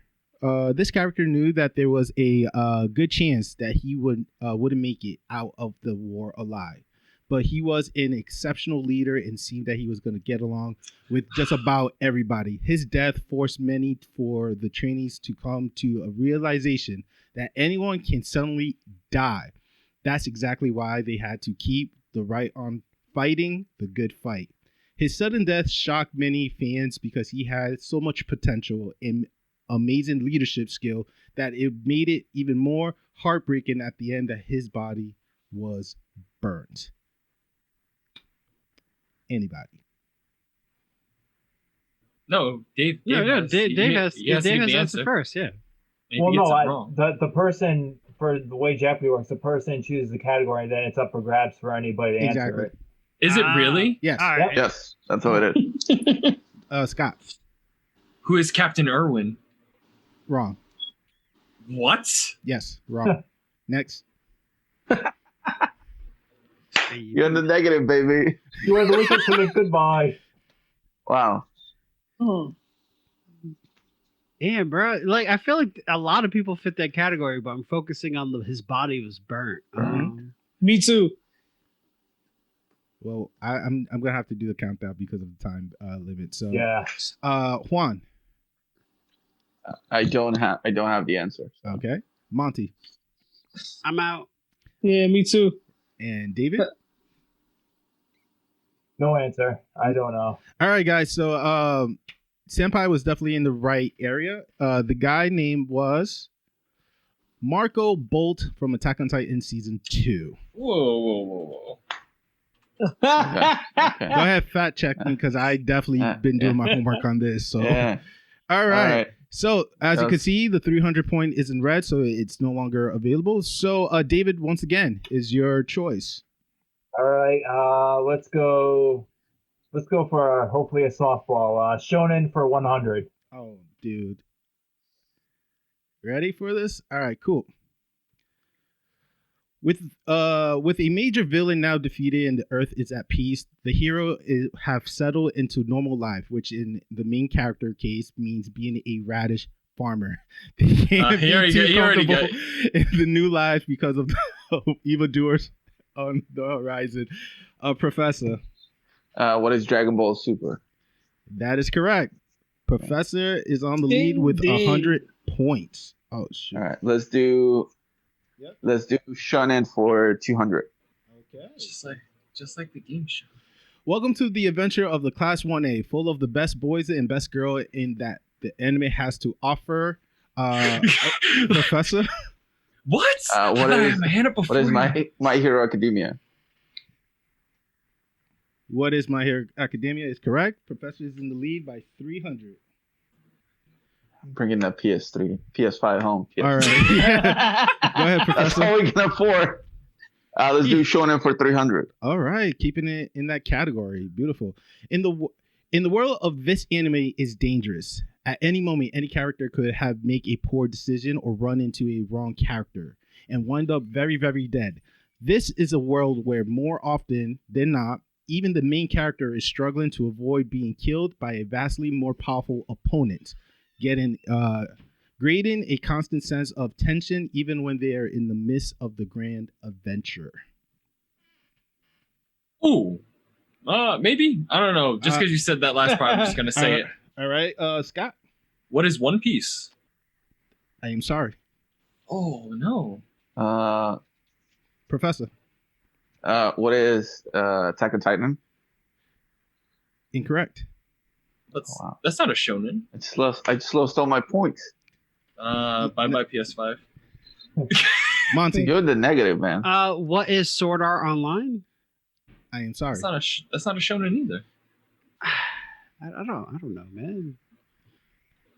knew that there was a good chance that he wouldn't make it out of the war alive. But he was an exceptional leader and seemed that he was going to get along with just about everybody. His death forced many for the trainees to come to a realization that anyone can suddenly die. That's exactly why they had to keep the right on fighting the good fight. His sudden death shocked many fans because he had so much potential and amazing leadership skill that it made it even more heartbreaking at the end that his body was burnt. Anybody? No, Dave. Dave has the answer first. Yeah. Maybe Well, no, the person, for the way Jeopardy works, the person chooses the category, and then it's up for grabs for anybody to answer it. Is it really? Yes. All right. Yes, that's how it is. Scott. Who is Captain Irwin? Wrong. What? Yes. Wrong. Next. You're in the negative, baby. You are the weakest to make goodbye. Wow. Damn, bro. Like, I feel like a lot of people fit that category, but I'm focusing on his body was burnt. Me too. Well, I'm gonna have to do the countdown because of the time limit. So Yeah. Juan. I don't have the answer. So. Okay. Monty. I'm out. Yeah, me too. And David. No answer. I don't know. All right, guys. So Senpai was definitely in the right area. The guy name was Marco Bolt from Attack on Titan Season 2. Whoa. Okay. Go ahead, fact check me, because I definitely been doing my homework on this. So, Yeah. All right. All right. So, as you can see, the 300 point is in red, so it's no longer available. So, David, once again, is your choice. All right. Let's go for hopefully a softball. Shonen for 100. Oh, dude. Ready for this? All right, cool. With a major villain now defeated and the Earth is at peace, the hero have settled into normal life, which in the main character case means being a radish farmer. They can't be too comfortable in the new life because of the evildoers on the horizon. Professor. What is Dragon Ball Super? That is correct. Professor is on the lead with 100 points. Oh shoot! All right, let's do Shonen for 200. Okay. Just like the game show. Welcome to the adventure of the Class 1A, full of the best boys and best girl in that the anime has to offer. Professor. What? What I is have my hand up before what is you. My Hero Academia? What is My Hero Academia is correct. Professor is in the lead by 300. I'm bringing that PS3, PS5 home. PS3. All right. Go ahead, That's Professor. all we can afford. Let's do Shonen for 300. All right, keeping it in that category. Beautiful. In the world of this anime is dangerous. At any moment, any character could have make a poor decision or run into a wrong character and wind up very, very dead. This is a world where more often than not, even the main character is struggling to avoid being killed by a vastly more powerful opponent, creating a constant sense of tension even when they are in the midst of the grand adventure. Ooh. Maybe? I don't know. Just because you said that last part, I'm just going to say it. All right, Scott. What is One Piece? I am sorry. Oh, no. Professor. What is Attack on Titan? Incorrect. That's not a shonen. I just lost all my points. Bye-bye PS5. Monty. You're the negative, man. What is Sword Art Online? I am sorry. That's not a shonen either. I don't know, man.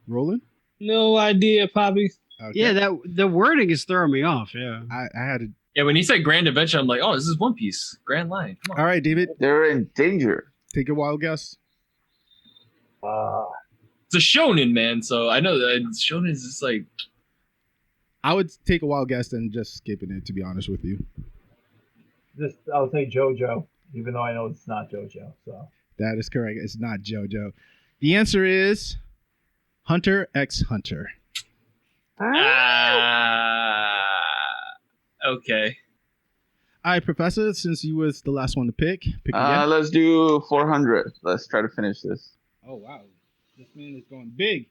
Roland? No idea, Poppy. Okay. Yeah, the wording is throwing me off. Yeah. I had to. Yeah, when he said Grand Adventure, I'm like, oh, this is One Piece. Grand Line. Come on. All right, David. They're in danger. Take a wild guess. It's a shonen, man. So I know that shonen is just like. I would take a wild guess and just skipping it, to be honest with you. I'll say JoJo, even though I know it's not JoJo. So That is correct. It's not JoJo. The answer is Hunter x Hunter. Okay. All right, Professor, since you was the last one to pick again. Let's do 400. Let's try to finish this. Oh, wow. This man is going big.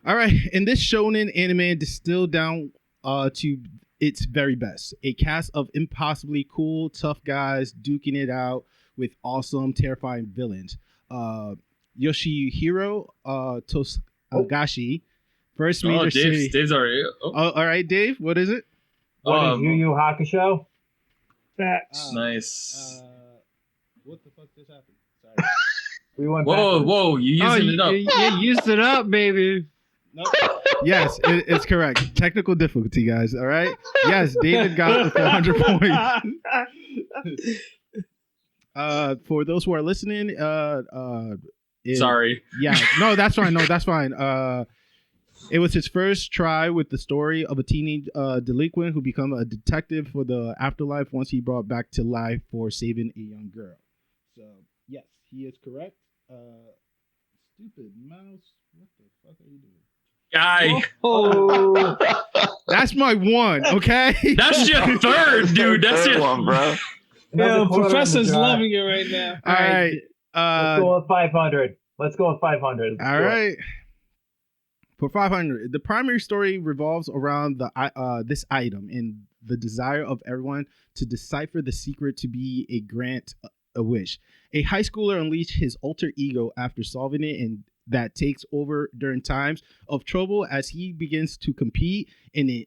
All right. In this shonen anime distilled down to its very best. A cast of impossibly cool, tough guys duking it out with awesome, terrifying villains. Yoshihiro Tosagashi. First major series. Dave's already. Oh. All right, Dave. What is it? what is Yu Yu Hakusho? Facts. Nice. What the fuck just happened? Sorry. We went Whoa! You using it up? You used it up, baby. Nope. Yes, it's correct. Technical difficulty, guys. All right. Yes, David got the 400 points. For those who are listening, Sorry. Yeah. No, that's fine. It was his first try with the story of a teenage delinquent who became a detective for the afterlife once he brought back to life for saving a young girl. So yes, he is correct. Stupid mouse. What the fuck are you doing? Guy. Oh, That's my one, okay? That's your third, dude. That's Third your one, bro. yeah, Another quarter in the Professor's jar. loving it right now. All right. Let's go with 500. Let's go with 500. All right. For 500, the primary story revolves around this item and the desire of everyone to decipher the secret to be a grant a wish. A high schooler unleashes his alter ego after solving it, and that takes over during times of trouble as he begins to compete in an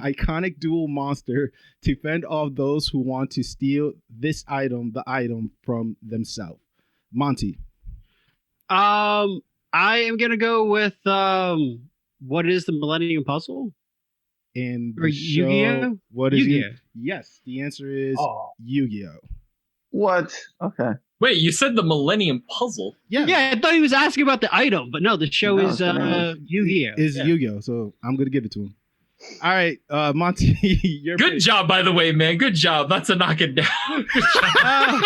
iconic duel monster to fend off those who want to steal the item from themselves. Monty. I am gonna go with what is the Millennium Puzzle? And Or the show, Yu-Gi-Oh? what is Yu-Gi-Oh. it? Yes, the answer is Oh. Yu-Gi-Oh. What? Okay. Wait, you said the Millennium Puzzle? Yeah, Yeah, I thought he was asking about the item, but no, the show No, is it's the name. Yu-Gi-Oh. is Yeah. Yu-Gi-Oh. So I'm gonna give it to him. All right, Monty, your Good pick. job, by the way, man. Good job. Not to knock it down. Good job.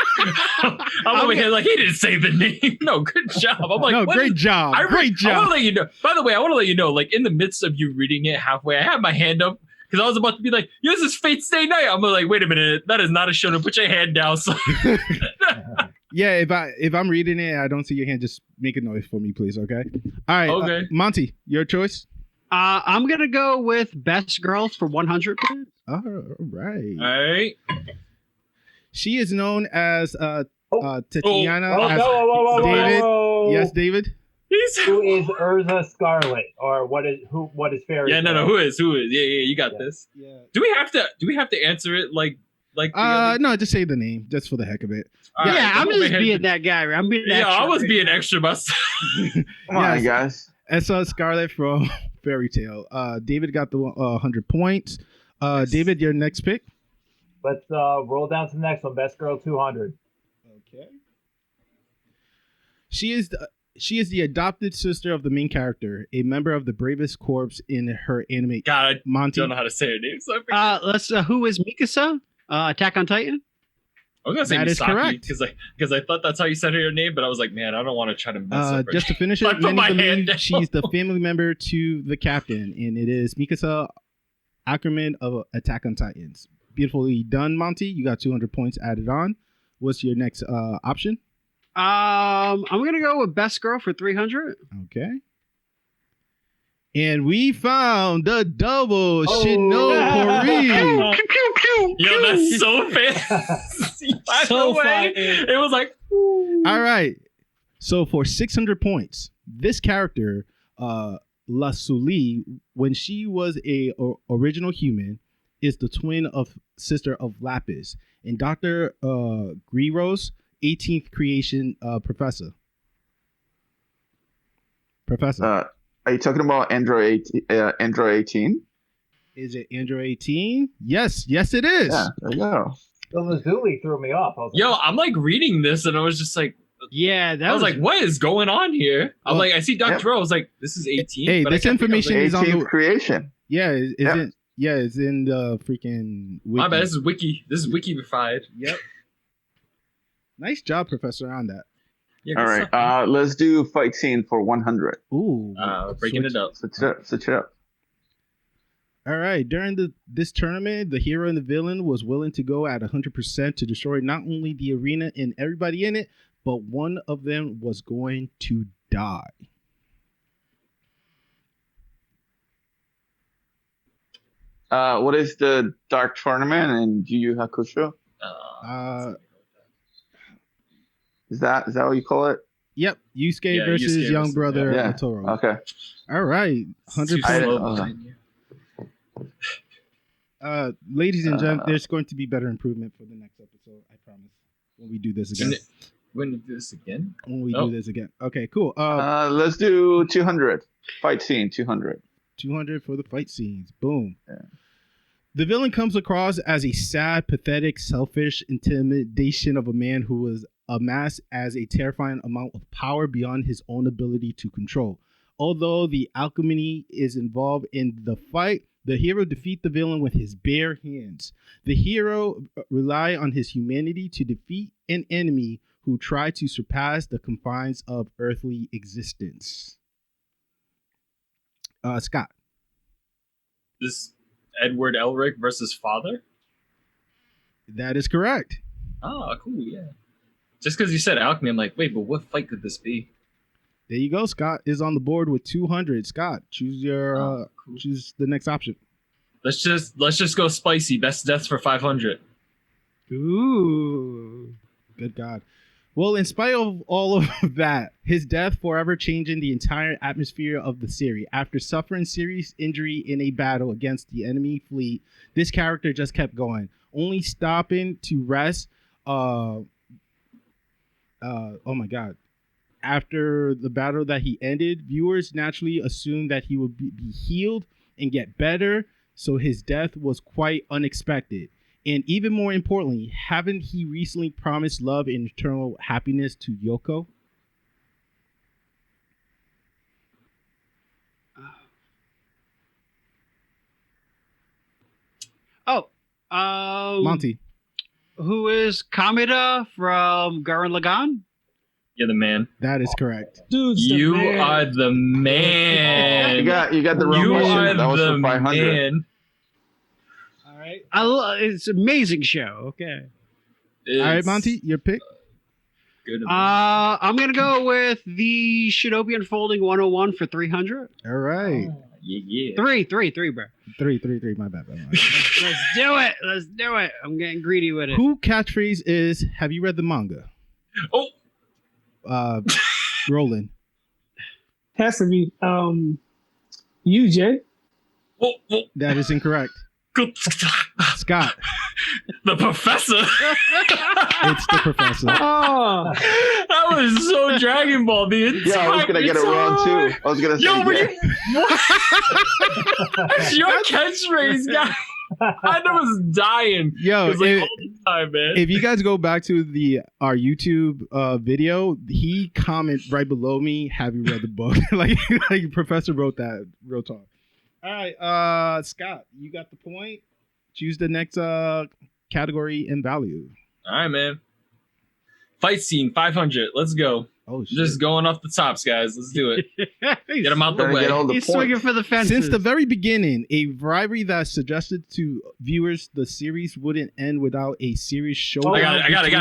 I'm over here like he didn't say the name. No, good job. I'm like, No, what great is- job. I Great want job. to let you know. By the way, I want to let you know, like in the midst of you reading it halfway, I had my hand up because I was about to be like, "This is Fate Stay Night." I'm like, "Wait a minute, that is not a shonen. Put your hand down." So Yeah, if I'm reading it, I don't see your hand. Just make a noise for me, please. Okay. All right. Okay. Monty, your choice. I'm gonna go with Best Girls for 100 points. All right. all right. She is known as Tatiana. Oh, as whoa. David. Yes, David. Who is Urza Scarlet, or what is Fairy? Yeah, no, Tail? who is? Yeah, you got this. Yeah. Do we have to answer it like? No, just say the name, just for the heck of it. Yeah, I'm just being that guy. I'm being that. Yeah, I was being extra myself. Come on, guys. S.H. Scarlet from Fairy Tail. David got the 100 points. David, your next pick. Let's roll down to the next one. Best Girl 200. Okay. She is the adopted sister of the main character, a member of the bravest corps in her anime. God, I Monty. don't know how to say her name. So I Let's. Who is Mikasa? Attack on Titan. I was gonna say That is correct. because I thought that's how you said her name, but I was like, man, I don't want to try to mess up. Just to finish I it, put many my hand believe down. she's the family member to the captain, and it is Mikasa Ackerman of Attack on Titans. Beautifully done, Monty. You got 200 points added on. What's your next option? I'm gonna go with Best Girl for 300. Okay. And we found the double Shino-PARDY. Yo, that's so fancy. By So the way, fire. it was like, All right. So for 600 points, this character, Lasuli, when she was a original human, is the twin of sister of Lapis and Dr. Griro's 18th creation professor. Are you talking about Android 18? Is it Android 18? Yes, it is. Yeah, there you go. The Lazuli threw me off. I was yo, I'm like reading this, and I was just like, Yeah, that I was like, what is going on here? I'm Well, like, I see Dr. yep. Rowe. I was like, this is 18. Hey, but I this kept thinking, I was information like, is on 18th the creation. it's in the freaking wiki. my bad. This is wiki. This is wikified. Yep. Nice job, Professor, on that. Yeah, All good right, stuff. let's do fight scene for 100. Ooh. Breaking it up. Switch it up. All right. During this tournament, the hero and the villain was willing to go at 100% to destroy not only the arena and everybody in it, but one of them was going to die. What is the Dark Tournament in Yu Yu Hakusho? Is that what you call it? Yep. Yusuke Yeah, versus Yusuke young versus- brother yeah. Toro. Okay. All right. 100 Too I- slow uh, behind you. Ladies and gentlemen, there's going to be better improvement for the next episode. I promise. When we do this again. When you do this again? When we Oh. do this again. Okay, cool. Let's do 200. Fight scene 200. 200 for the fight scenes. Boom. Yeah. The villain comes across as a sad, pathetic, selfish intimidation of a man who was amassed as a terrifying amount of power beyond his own ability to control. Although the alchemy is involved in the fight, the hero defeats the villain with his bare hands. The hero relies on his humanity to defeat an enemy who tried to surpass the confines of earthly existence. Scott. This Edward Elric versus father? That is correct. Oh, cool, yeah. Just because you said alchemy, I'm like, wait, but what fight could this be? There you go. Scott is on the board with 200. Scott, choose your Cool. choose the next option. Let's just go spicy. Best deaths for 500. Ooh. Good God. Well, in spite of all of that, his death forever changing the entire atmosphere of the series. After suffering serious injury in a battle against the enemy fleet, this character just kept going, only stopping to rest. Oh my God. After the battle that he ended, viewers naturally assumed that he would be healed and get better, so his death was quite unexpected. And even more importantly, haven't he recently promised love and eternal happiness to Yoko? Oh, Monty. Who is Kameda from Gurren Lagann? You're the man. That is correct. Dude's the You man. are the man. You got the wrong You question. are That was the for 500. man. All right. It's an amazing show. Okay. All right, Monty, your pick. Good. I'm gonna go with the Shinobi Unfolding 101 for 300. All right. Yeah. Three, bro. 333. My bad. Let's do it. Let's do it. I'm getting greedy with it. Who catchphrase is, have you read the manga? Oh, Roland. Has to be you, Jay. Whoa, whoa. That is incorrect. Scott. The professor. It's the professor. Oh, That was so Dragon Ball. The entire Yeah, I was gonna get it wrong too. I was gonna say. Yo, but yeah. That's your catchphrase, guy. I was dying. Yo, It was like all the time, man. if you guys go back to our YouTube video, he commented right below me, "Have you read the book?" like Professor wrote that. Real talk. All right, Scott, you got the point. Choose the next category and value. All right, man. Fight scene 500. Let's go. Oh shit! Just going off the tops, guys. Let's do it. Get them out the Gotta way. get all the He's points. swinging for the fences. Since the very beginning, a rivalry that suggested to viewers the series wouldn't end without a serious showdown. I got it.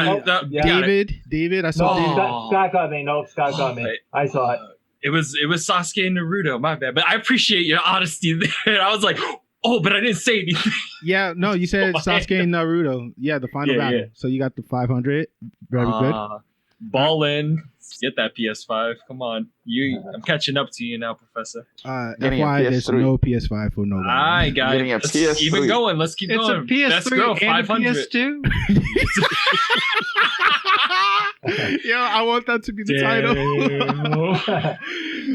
Yeah. Got it. David, I saw No. David. Scott got me. Nope, Scott got me. I saw it. It was Sasuke and Naruto. My bad, but I appreciate your honesty there. I was like, oh, but I didn't say anything. Yeah, no, you said Sasuke and Naruto. Yeah, the final battle. Yeah. So you got the 500. Very good. Ball in. Get that PS5. Come on, I'm catching up to you now, Professor. Getting a FYI, there's PS3. no PS5 for nobody. All right, guys. Getting a Let's PS3. keep it going. Let's keep It's going. a PS3 Let's go. and a 500. PS2. Yo, I want that to be the title.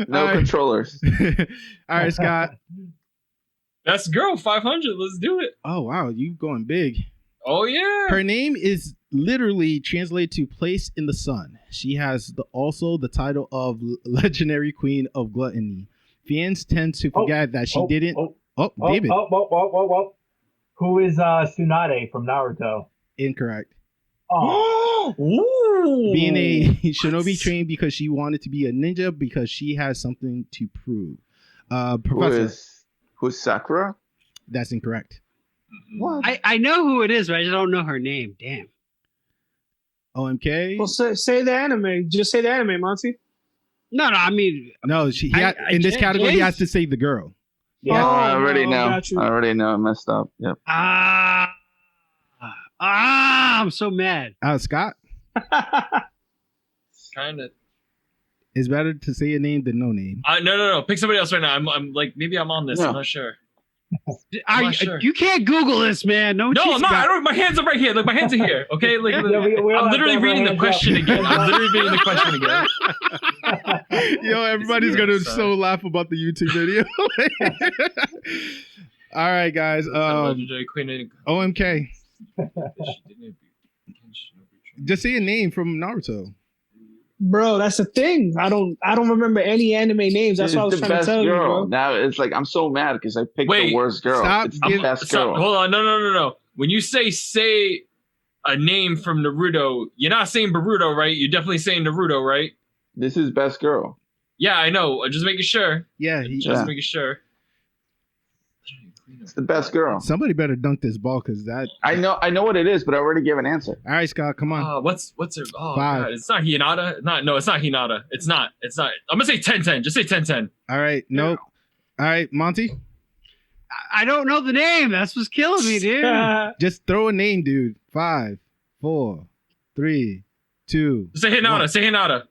No All right. controllers. All right, Scott. Let's go. 500. Let's do it. Oh, wow, you going big. Oh yeah. Her name is literally translated to place in the sun. She has also the title of legendary queen of gluttony. Fans tend to forget that she didn't. David. Who is Tsunade from Naruto? Incorrect. Oh, Ooh. Being a shinobi trained because she wanted to be a ninja because she has something to prove. Professor, Who's Sakura? that's incorrect. What? I know who it is, but I just don't know her name. Damn. OMK? well, say the anime. Just say the anime, Monty. No, I mean, No, in this category, he has to say the girl. Yeah, I already no, know. got you. I already know. I messed up. Yep. I'm so mad. Scott, Kind of. it's better to say a name than no name. No. Pick somebody else right now. I'm like, maybe I'm on this. No. I'm not sure. You, sure. you can't Google this, man. No, I'm not. I don't. My hands are right here. Like my hands are here. Okay. Like we're I'm not literally there, reading the hands question up. again. I'm literally reading the question again. Yo, everybody's gonna so laugh about the YouTube video. All right, guys. Legendary queen. OMK. Just say a name from Naruto. Bro, that's the thing. I don't remember any anime names. That's She's what I was the trying to best tell you, girl. bro. Now it's like I'm so mad because I picked Wait, the worst girl. stop It's the giving- best Stop. girl. Hold on. No. When you say a name from Naruto, you're not saying Boruto, right? You're definitely saying Naruto, right? This is best girl. Yeah, I know. I'm just making sure. Yeah, Yeah. Making sure. It's the best girl. somebody better dunk this ball because that. I know what it is, but I already gave an answer. All right, Scott, come on. What's her? Oh 5. God, it's not Hinata. No, it's not Hinata. It's not. I'm gonna say 10-10. Just say 10-10. All right, nope. All right, Monty, I don't know the name. That's what's killing me, dude. just throw a name, dude. 5, 4, 3, 2. Say Hinata. What? Say Hinata.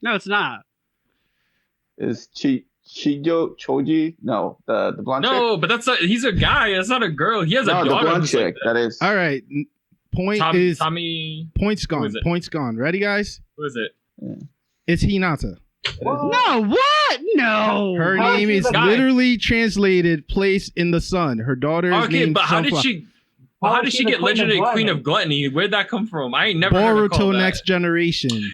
No, it's not. Is Shijo Choji? No, the blonde chick. No, but that's not. He's a guy. That's not a girl. He has No, a the daughter. blonde who's like chick. that. That is. All right, point is Tommy. points Who gone. is it? Points gone. Ready, guys? Who is it? It's Hinata. No, what? No. Her How name is is she the guy? literally translated "place in the sun." Her daughter is Okay, named but how did Sunflower. she? How did she get legendary queen of gluttony? Where'd that come from? I ain't never heard her call Boruto that. Next Generation.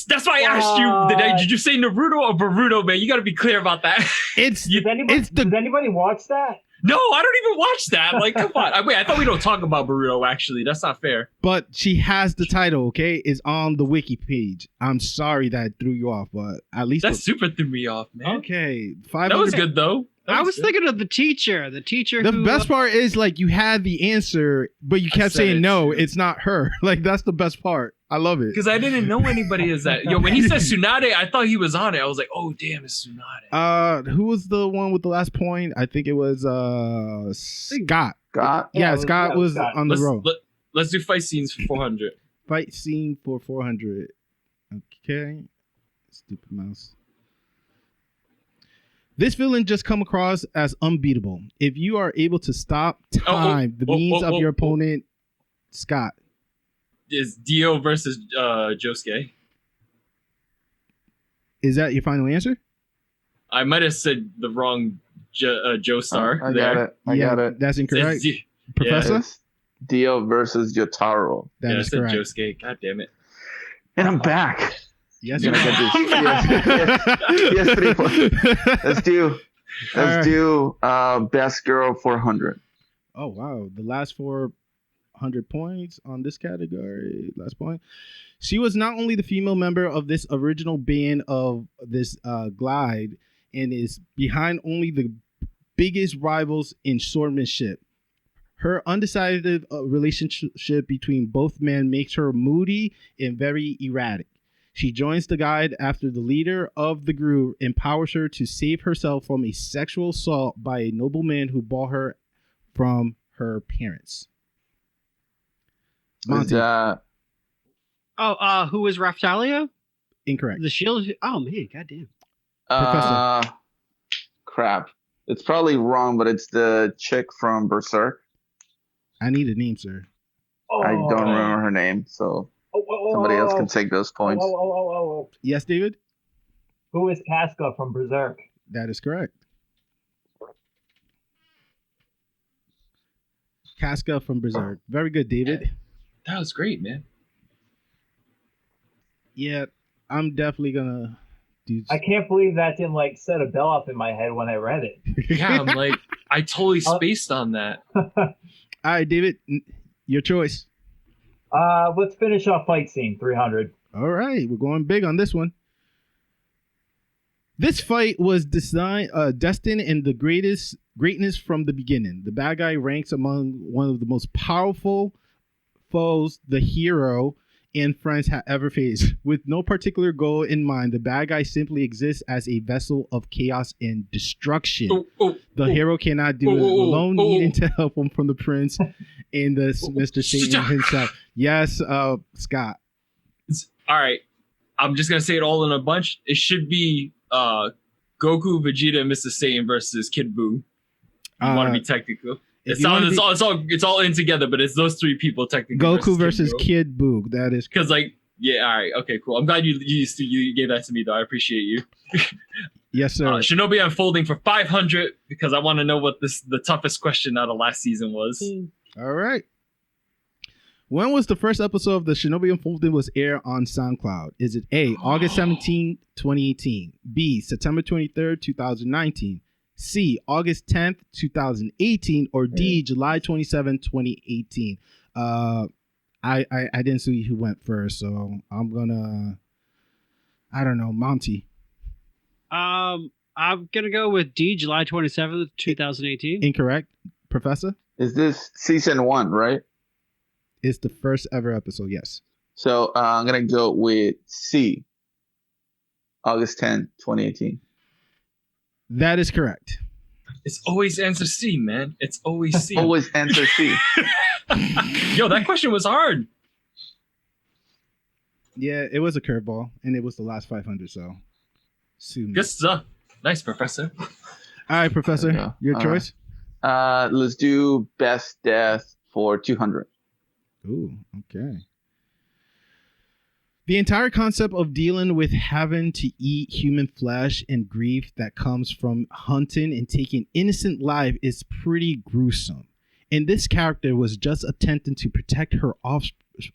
That's why I asked you. Did you say Naruto or Boruto, man? You got to be clear about that. It's Does anybody watch that? No, I don't even watch that. Like, come on. Wait, I thought we don't talk about Boruto. Actually, that's not fair. but she has the title. Okay, is on the wiki page. I'm sorry that threw you off, but at least That super threw me off, man. okay. 500. That was good though. I was thinking of the teacher. The teacher. The who, best part is like you had the answer, but you I kept said saying it no, too. it's not her. Like that's the best part. I love it. because I didn't know anybody is that. Yo, when he said Tsunade, I thought he was on it. I was like, oh damn, it's Tsunade. Who was the one with the last point? I think it was Scott. Scott. Yeah, it was- Scott yeah, it was was Scott. on the row. Let's do fight scenes for 400. Fight scene for 400. Okay. Stupid mouse. This villain just come across as unbeatable. If you are able to stop time, the means of your opponent, Scott. Is Dio versus Josuke. Is that your final answer? I might have said the wrong Joestar. I got it. I got it. That's incorrect. Professor? Yeah, it's Dio versus Yotaro. That is correct. Josuke. God damn it. And I'm back. Yes, You're gonna get this. Yes, 3 points. Let's do best girl 400. Oh wow, the last 400 points on this category. Last point. She was not only the female member of this original band of this glide, and is behind only the biggest rivals in swordsmanship. Her undecided relationship between both men makes her moody and very erratic. She joins the guide after the leader of the group empowers her to save herself from a sexual assault by a nobleman who bought her from her parents. Monty. Who was Raftalia? Incorrect. The shield? Oh, man, goddamn. Professor. Crap. It's probably wrong, but it's the chick from Berserk. I need a name, sir. I don't remember her name, so somebody else can take those points. Yes, David? Who is Casca from Berserk? That is correct. Casca from Berserk. Very good, David. That was great, man. Yeah, I'm definitely gonna do. I can't believe that didn't set a bell up in my head when I read it. Yeah, I'm like, I totally spaced on that. All right, David, your choice. Let's finish off fight scene 300. All right, we're going big on this one. This fight was destined in the greatness from the beginning. The bad guy ranks among one of the most powerful foes the hero and friends have ever faced. With no particular goal in mind, the bad guy simply exists as a vessel of chaos and destruction. The hero cannot do it alone, needing to help him from the prince and the Mr. Satan himself. Yes, Scott. All right. I'm just going to say it all in a bunch. It should be Goku, Vegeta, and Mr. Satan versus Kid Buu. You want to be technical? It's all in together, but it's those three people technically. Goku versus Kid Buu. That is because all right, okay, cool. I'm glad you gave that to me though. I appreciate you. Yes, sir. Shinobi Unfolding for 500 because I want to know what the toughest question out of last season was. All right. When was the first episode of the Shinobi Unfolding was aired on SoundCloud? Is it A, August 17, 2018, B, September 23rd, 2019, C, August 10th, 2018, or D, July 27, 2018? I didn't see who went first, so I'm gonna, I don't know, Monty. I'm gonna go with D, July 27th, 2018. Incorrect. Professor? Is this season 1, right? It's the first ever episode, yes. So I'm gonna go with C, August 10, 2018. That is correct. It's always answer C, man. It's always C. Always answer C. Yo, that question was hard. Yeah, it was a curveball, and it was the last 500, so. Good stuff. Nice, Professor. All right, Professor, your choice? Right. Let's do best death for 200. Ooh, okay. The entire concept of dealing with having to eat human flesh and grief that comes from hunting and taking innocent life is pretty gruesome. And this character was just attempting to protect her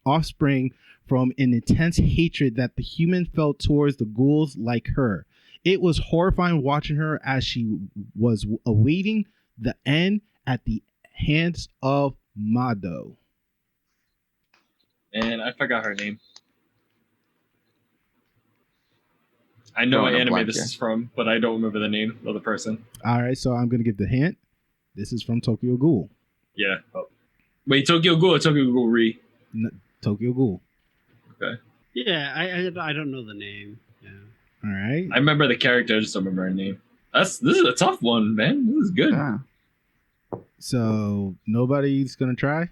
offspring from an intense hatred that the human felt towards the ghouls like her. It was horrifying watching her as she was awaiting the end at the hands of Mado. And I forgot her name. I know what anime this is from, but I don't remember the name of the person. All right, so I'm going to give the hint. This is from Tokyo Ghoul. Yeah. Oh. Wait, Tokyo Ghoul or Tokyo Ghoul Re? Tokyo Ghoul. Okay. Yeah, I don't know the name. Yeah. All right. I remember the character, I just don't remember her name. This is a tough one, man. This is good. Yeah. So nobody's going to try?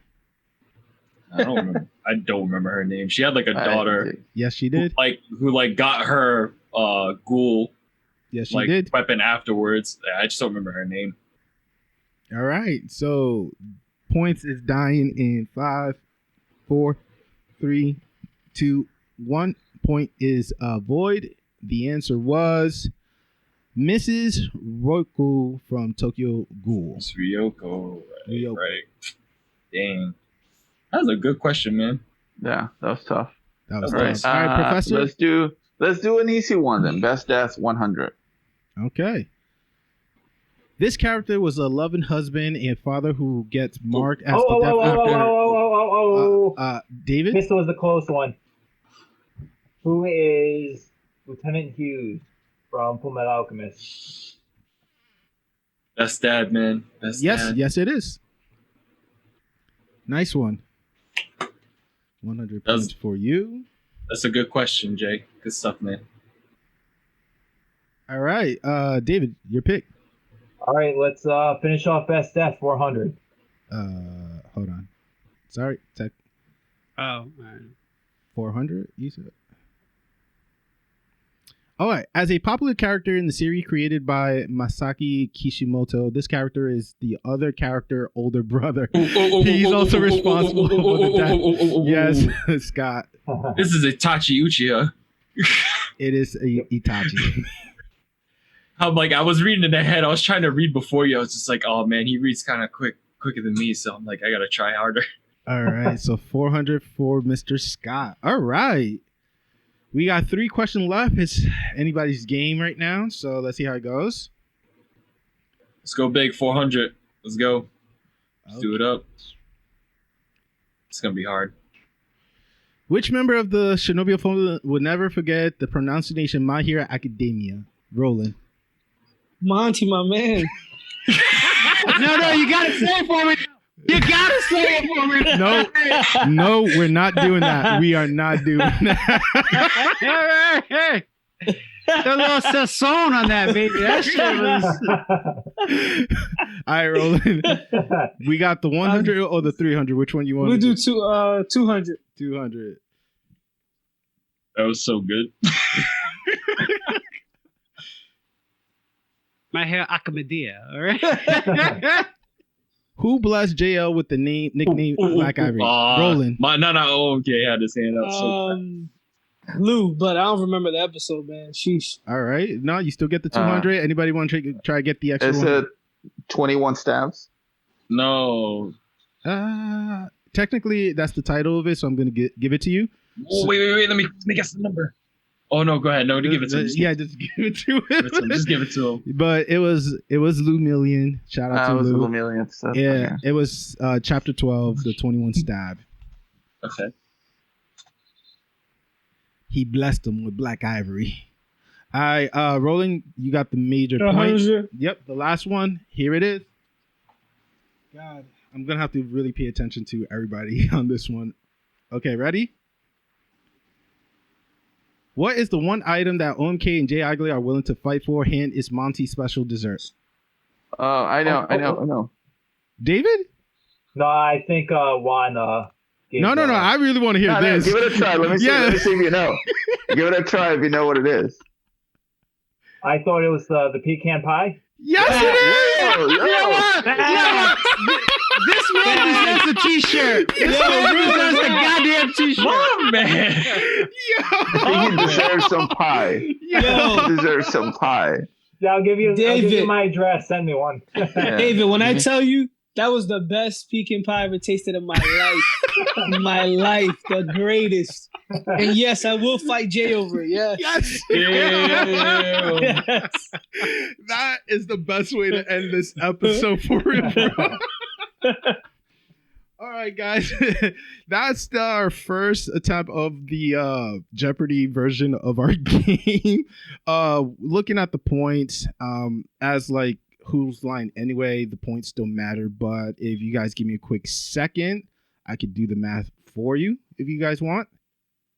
I don't remember her name. She had like a daughter. Yes, she did. Who got her ghoul Yes, she like did. weapon afterwards. I just don't remember her name. All right. So points is dying in 5, 4, 3, 2, 1. Point is void. The answer was Mrs. Ryoko from Tokyo Ghoul. It's Ryoko. Ryoko. Right. Dang. That was a good question, man. Yeah, that was tough. That was All right, nice. All right, Professor. Let's do an easy one then. Best death 100. Okay. This character was a loving husband and father who gets marked as the death actor. David? This was the close one. Who is Lieutenant Hughes from Fullmetal Alchemist? Best dad, man. Best dad. Yes, it is. Nice one. 100 points for you. That's a good question, Jay. Good stuff, man. All right, David, your pick. All right, let's finish off best death 400. Hold on. Sorry, tech. Oh, man. 400, you said. All right. As a popular character in the series created by Masaki Kishimoto, this character is the other character older brother. He's also responsible for the death. Yes, Scott. This is Itachi Uchiha. It is Itachi. I'm like, I was reading in the head. I was trying to read before you. I was just like, oh man, he reads kind of quicker than me. So I'm like, I gotta try harder. All right. So 400 for Mr. Scott. All right. We got 3 questions left. It's anybody's game right now. So let's see how it goes. Let's go big. 400. Let's go. Let's do it up. It's gonna be hard. Which member of the Shinobi Unfolding would never forget the pronunciation My Hero Academia? Roland. Monty, my man. No, you gotta say it for me. You gotta say it for me. No, we're not doing that. We are not doing that. Hey. A little sazon on that, baby. That shit was. All right, Roland. We got the 100 or the 300. Which one you want? We'll do 200. 200. That was so good. My hair Akamedia, all right? Who blessed JL with the nickname Black Ivory? Roland. Okay, I had his hand up. Lou, but I don't remember the episode, man. Sheesh. All right. No, you still get the 200. Anybody want to try to get the extra Is one? it 21 stabs? No. Technically, that's the title of it, so I'm going to give it to you. Oh, wait. Let me guess the number. Oh, no, go ahead. No, give it to him. Just give it to him. Just give it to him. But it was Lou Million. Shout out to Lou. It was Lou Million. So, yeah, it was chapter 12, the 21 stab. Okay. He blessed him with Black Ivory. All right, Roland, you got the major point. Yep, the last one. Here it is. God, I'm going to have to really pay attention to everybody on this one. Okay, ready? What is the one item that OMK and Jay Igley are willing to fight for? Hint is Monty's special dessert. I know. David? No, I think Juan. No. I really want to hear this. Give it a try. Let me see if you know. Give it a try if you know what it is. I thought it was the pecan pie. Yes, it is. You know what? This man deserves a t-shirt. This man deserves a goddamn t-shirt. Oh, man. He deserves some pie. He deserves some pie. Yeah, I'll give you David. my address. Send me one. David, when I tell you that was the best pecan pie I ever tasted in my life. My life, the greatest. And yes, I will fight Jay over it. Yes. Yes. That is the best way to end this episode for real. All right, guys. That's our first attempt of the Jeopardy version of our game. Looking at the points, as like whose line anyway, the points don't matter. But if you guys give me a quick second, I could do the math for you if you guys want.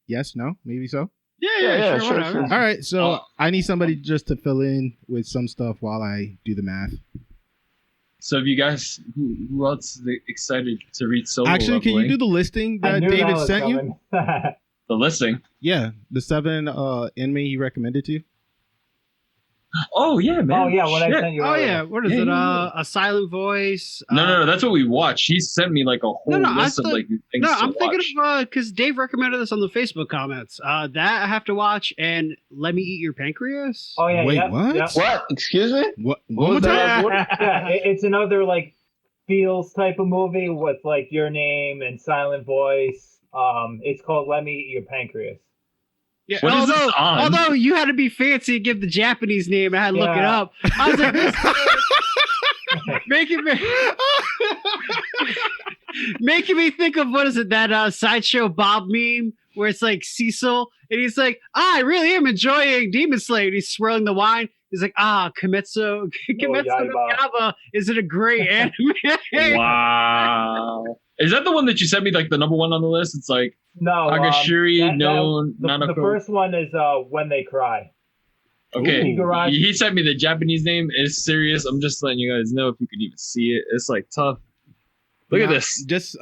Yes, no, maybe so. Yeah, sure. All right, so I need somebody just to fill in with some stuff while I do the math. So if you guys, who else is excited to read Solo Actually, can you do the listing that David sent you? The listing? Yeah, the 7 anime he recommended to you. Oh yeah, man. Oh yeah, what I Shit. sent you. Oh earlier. yeah, what is it? A silent voice. No, that's what we watched. He sent me like a whole list of like things No, to I'm thinking watch. of because Dave recommended this on the Facebook comments. That I have to watch, and Let Me Eat Your Pancreas. Oh yeah. Wait, yep, what? Yep. What? Excuse me? What? What One more was time? that? Yeah, it's another like feels type of movie with like your name and silent voice. It's called Let Me Eat Your Pancreas. Yeah, What is this on? although you had to be fancy and give the Japanese name, I had to look it Yeah. up. I was like, this making me think of what is it, that Sideshow Bob meme where it's like Cecil and he's like, I really am enjoying Demon Slayer. And he's swirling the wine. He's like, Kimetsu no Yaiba. Yaiba. Is it a great anime? Wow. Is that the one that you sent me like the number one on the list? It's like No, Agashiri no the Nanako. first one is When They Cry. Okay, Ooh. Garage. he sent me the Japanese name. It's serious. I'm just letting you guys know if you can even see it. It's like tough. Look at this. Just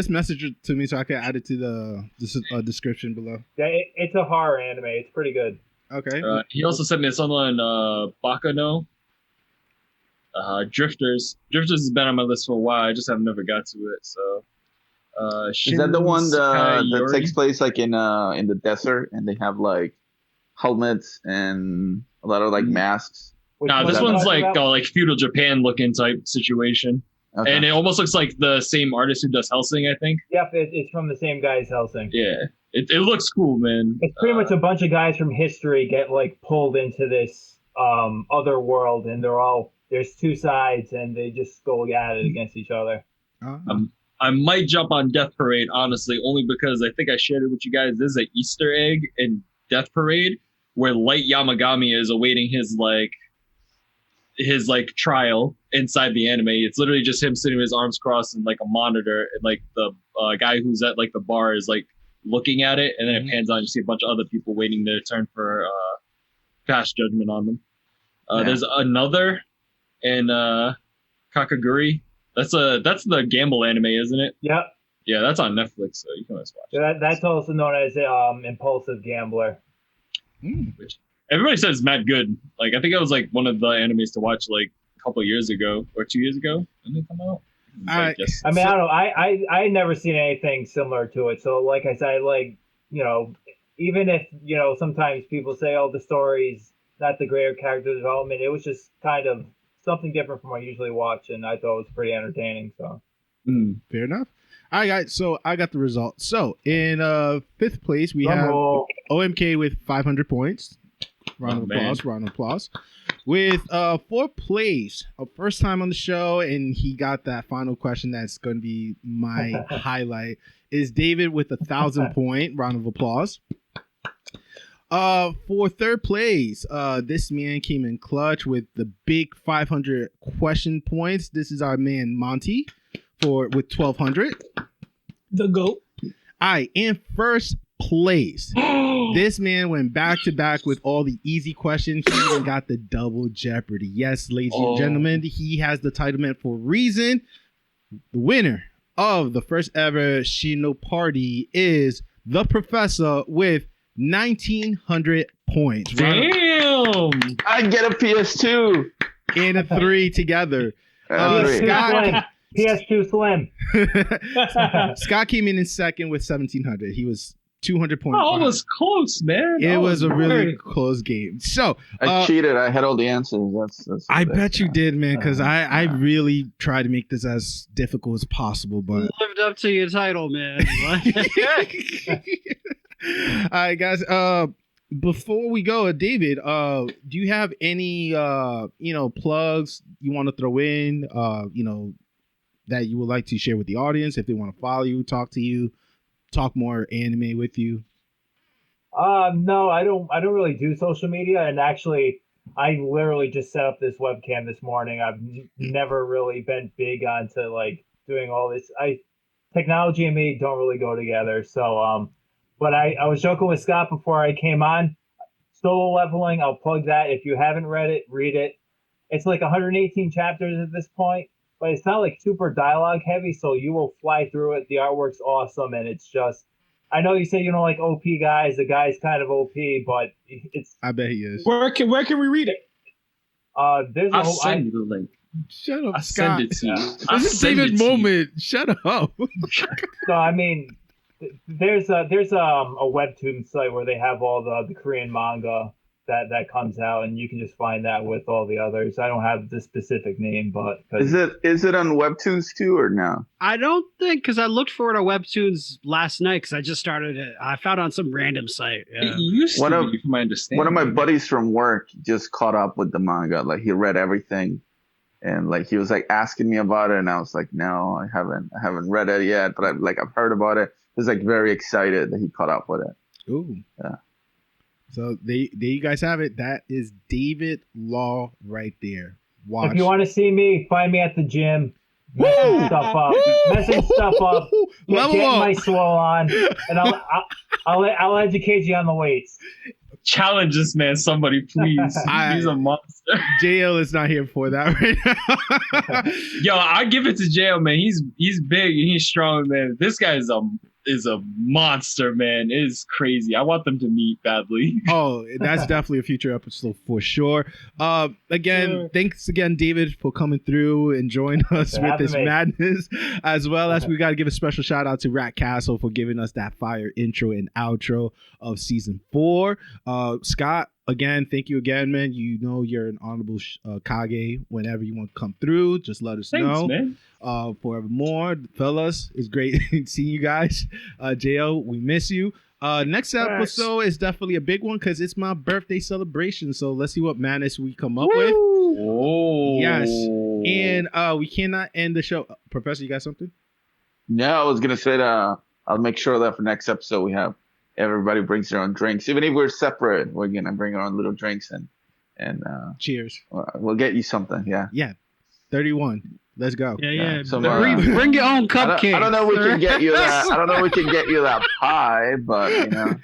message it to me so I can add it to the description below. Yeah, it's a horror anime. It's pretty good. Okay. He also sent me this online Bakano. Drifters. Drifters has been on my list for a while. I just have never got to it. So Is that the one that Yori? takes place like in the desert and they have like helmets and a lot of like masks? Which Nah, one this are you one's talking like about? like feudal Japan looking type situation. Okay. And it almost looks like the same artist who does Hellsing, I think. Yep, it's from the same guy as Hellsing. Yeah. It looks cool, man. It's pretty much a bunch of guys from history get like pulled into this other world, and there's two sides, and they just go at it against each other. I might jump on Death Parade, honestly, only because I think I shared it with you guys. There's an Easter egg in Death Parade where Light Yamagami is awaiting his trial inside the anime. It's literally just him sitting with his arms crossed and like a monitor, and like the guy who's at like the bar is like looking at it, and then it pans on. You see a bunch of other people waiting their turn for pass judgment on them. There's another in Kakaguri. That's the Gamble anime, isn't it? Yep. Yeah, that's on Netflix, so you can always watch it. That's also known as Impulsive Gambler. Which everybody says is mad good. Like I think it was like one of the animes to watch like a couple of years ago or 2 years ago when they come out. Alright. I mean, I don't know. I never seen anything similar to it. So, like I said, like, you know, even if, you know, sometimes people say, oh, the story's not the greater character development, it was just kind of something different from what I usually watch, and I thought it was pretty entertaining. So, fair enough. All right, guys. So I got the results. So in fifth place, we have OMK with 500 points. Round of applause. With fourth place, a first time on the show, and he got that final question that's going to be my highlight, is David with 1,000 point. Round of applause. For third place, this man came in clutch with the big 500 question points. This is our man Monty with 1,200. The GOAT. All right, in first place, this man went back to back with all the easy questions. He even got the double Jeopardy. Yes, ladies and gentlemen, he has the title meant for a reason. The winner of the first ever SHINO-PARDY is the Professor with 1,900 points. Damn! I get a PS2 And a 3 together. Scott, PS2 Slim. Scott came in second with 1,700. He was 200 points. Oh, it was close, man. It was a really close game. So I cheated. I had all the answers. That's I bet you did, man, because I really tried to make this as difficult as possible, but lived up to your title, man. all right, guys. Before we go, David, do you have any plugs you want to throw in? That you would like to share with the audience if they want to follow you, talk to you, talk more anime with you? No, I don't really do social media, and actually I literally just set up this webcam this morning. I've never really been big onto like doing all this. Technology and me don't really go together. So but I was joking with Scott before I came on. Solo Leveling, I'll plug that. If you haven't read it, read it. It's like 118 chapters at this point, but it's not like super dialogue heavy, so you will fly through it. The artwork's awesome, and it's just, I know you say you don't like OP guys. The guy's kind of OP, but it's. I bet he is. Where can we read it? There's I'll send you the link. Shut up, I'll Scott. send it to you. This is David moment. Shut up. No, I mean, there's a webtoon site where they have all the Korean manga that comes out, and you can just find that with all the others. I don't have the specific name, but is it on Webtoons too or no? I don't think, because I looked for it on Webtoons last night because I just started it. I found it on some random site. Yeah. It used to be, from my understanding. One of my buddies from work just caught up with the manga. Like he read everything, and like he was like asking me about it, and I was like, no, I haven't read it yet, but I've heard about it. He was like very excited that he caught up with it. Ooh. Yeah. So there you guys have it. That is David Law right there. Watch. If you want to see me, find me at the gym. Messing stuff up. Getting my swole on, and I'll educate you on the weights. Challenge this man, somebody, please. He's a monster. JL is not here for that right now. Yo, I give it to JL, man. He's big and he's strong, man. This guy is a monster, man. It is crazy. I want them to meet badly. Oh, that's definitely a future episode for sure. Again, thanks again, David, for coming through and joining us with this madness. As well as we got to give a special shout out to Rat Castle for giving us that fire intro and outro of season 4. Scott, again, thank you again, man. You know you're an honorable Kage. Whenever you want to come through, just let us know. Man. Forevermore, fellas, it's great seeing you guys. JL, we miss you. Next episode is definitely a big one because it's my birthday celebration. So let's see what madness we come up with. Oh, yes, and we cannot end the show. Professor, you got something? Yeah, I was gonna say that I'll make sure that for next episode we have everybody brings their own drinks. Even if we're separate, we're gonna bring our own little drinks and cheers. We'll get you something. Yeah. 31. Let's go. Yeah. So, bring your own cupcake. I don't know if we can get you that. I don't know if we can get you that pie, but you know.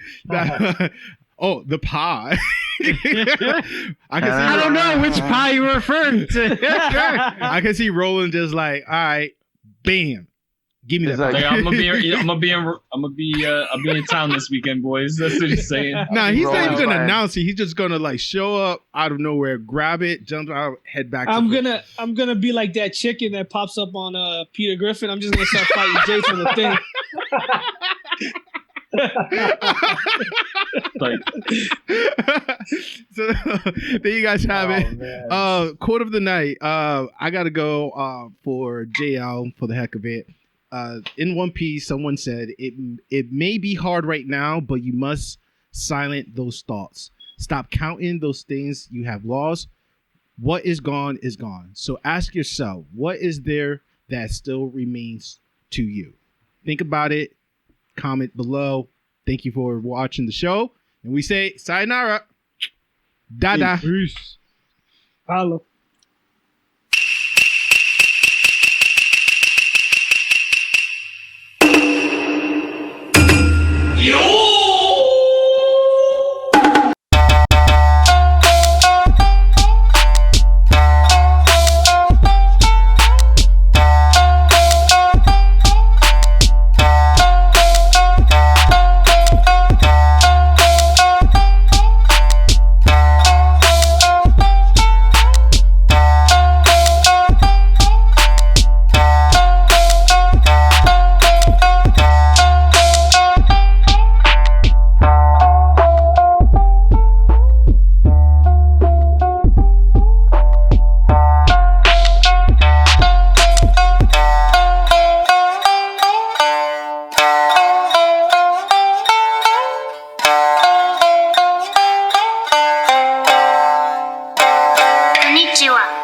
Oh, the pie. I don't know which pie you're referring to. I can see Roland just like, all right, bam. Give me that. Like, I'm gonna be in town this weekend, boys. That's what he's saying. Nah, he's not even gonna announce it. He's just gonna like show up out of nowhere, grab it, jump out, head back. I'm gonna be like that chicken that pops up on Peter Griffin. I'm just gonna start fighting Jay for the thing. So there you guys have it. Quote of the night. I gotta go for JL for the heck of it. In One Piece, someone said it may be hard right now, but you must silence those thoughts. Stop counting those things you have lost. What is gone is gone. So ask yourself, what is there that still remains to you? Think about it. Comment below. Thank you for watching the show. And we say sayonara. Dada. Peace. Hello. Konnichiwa.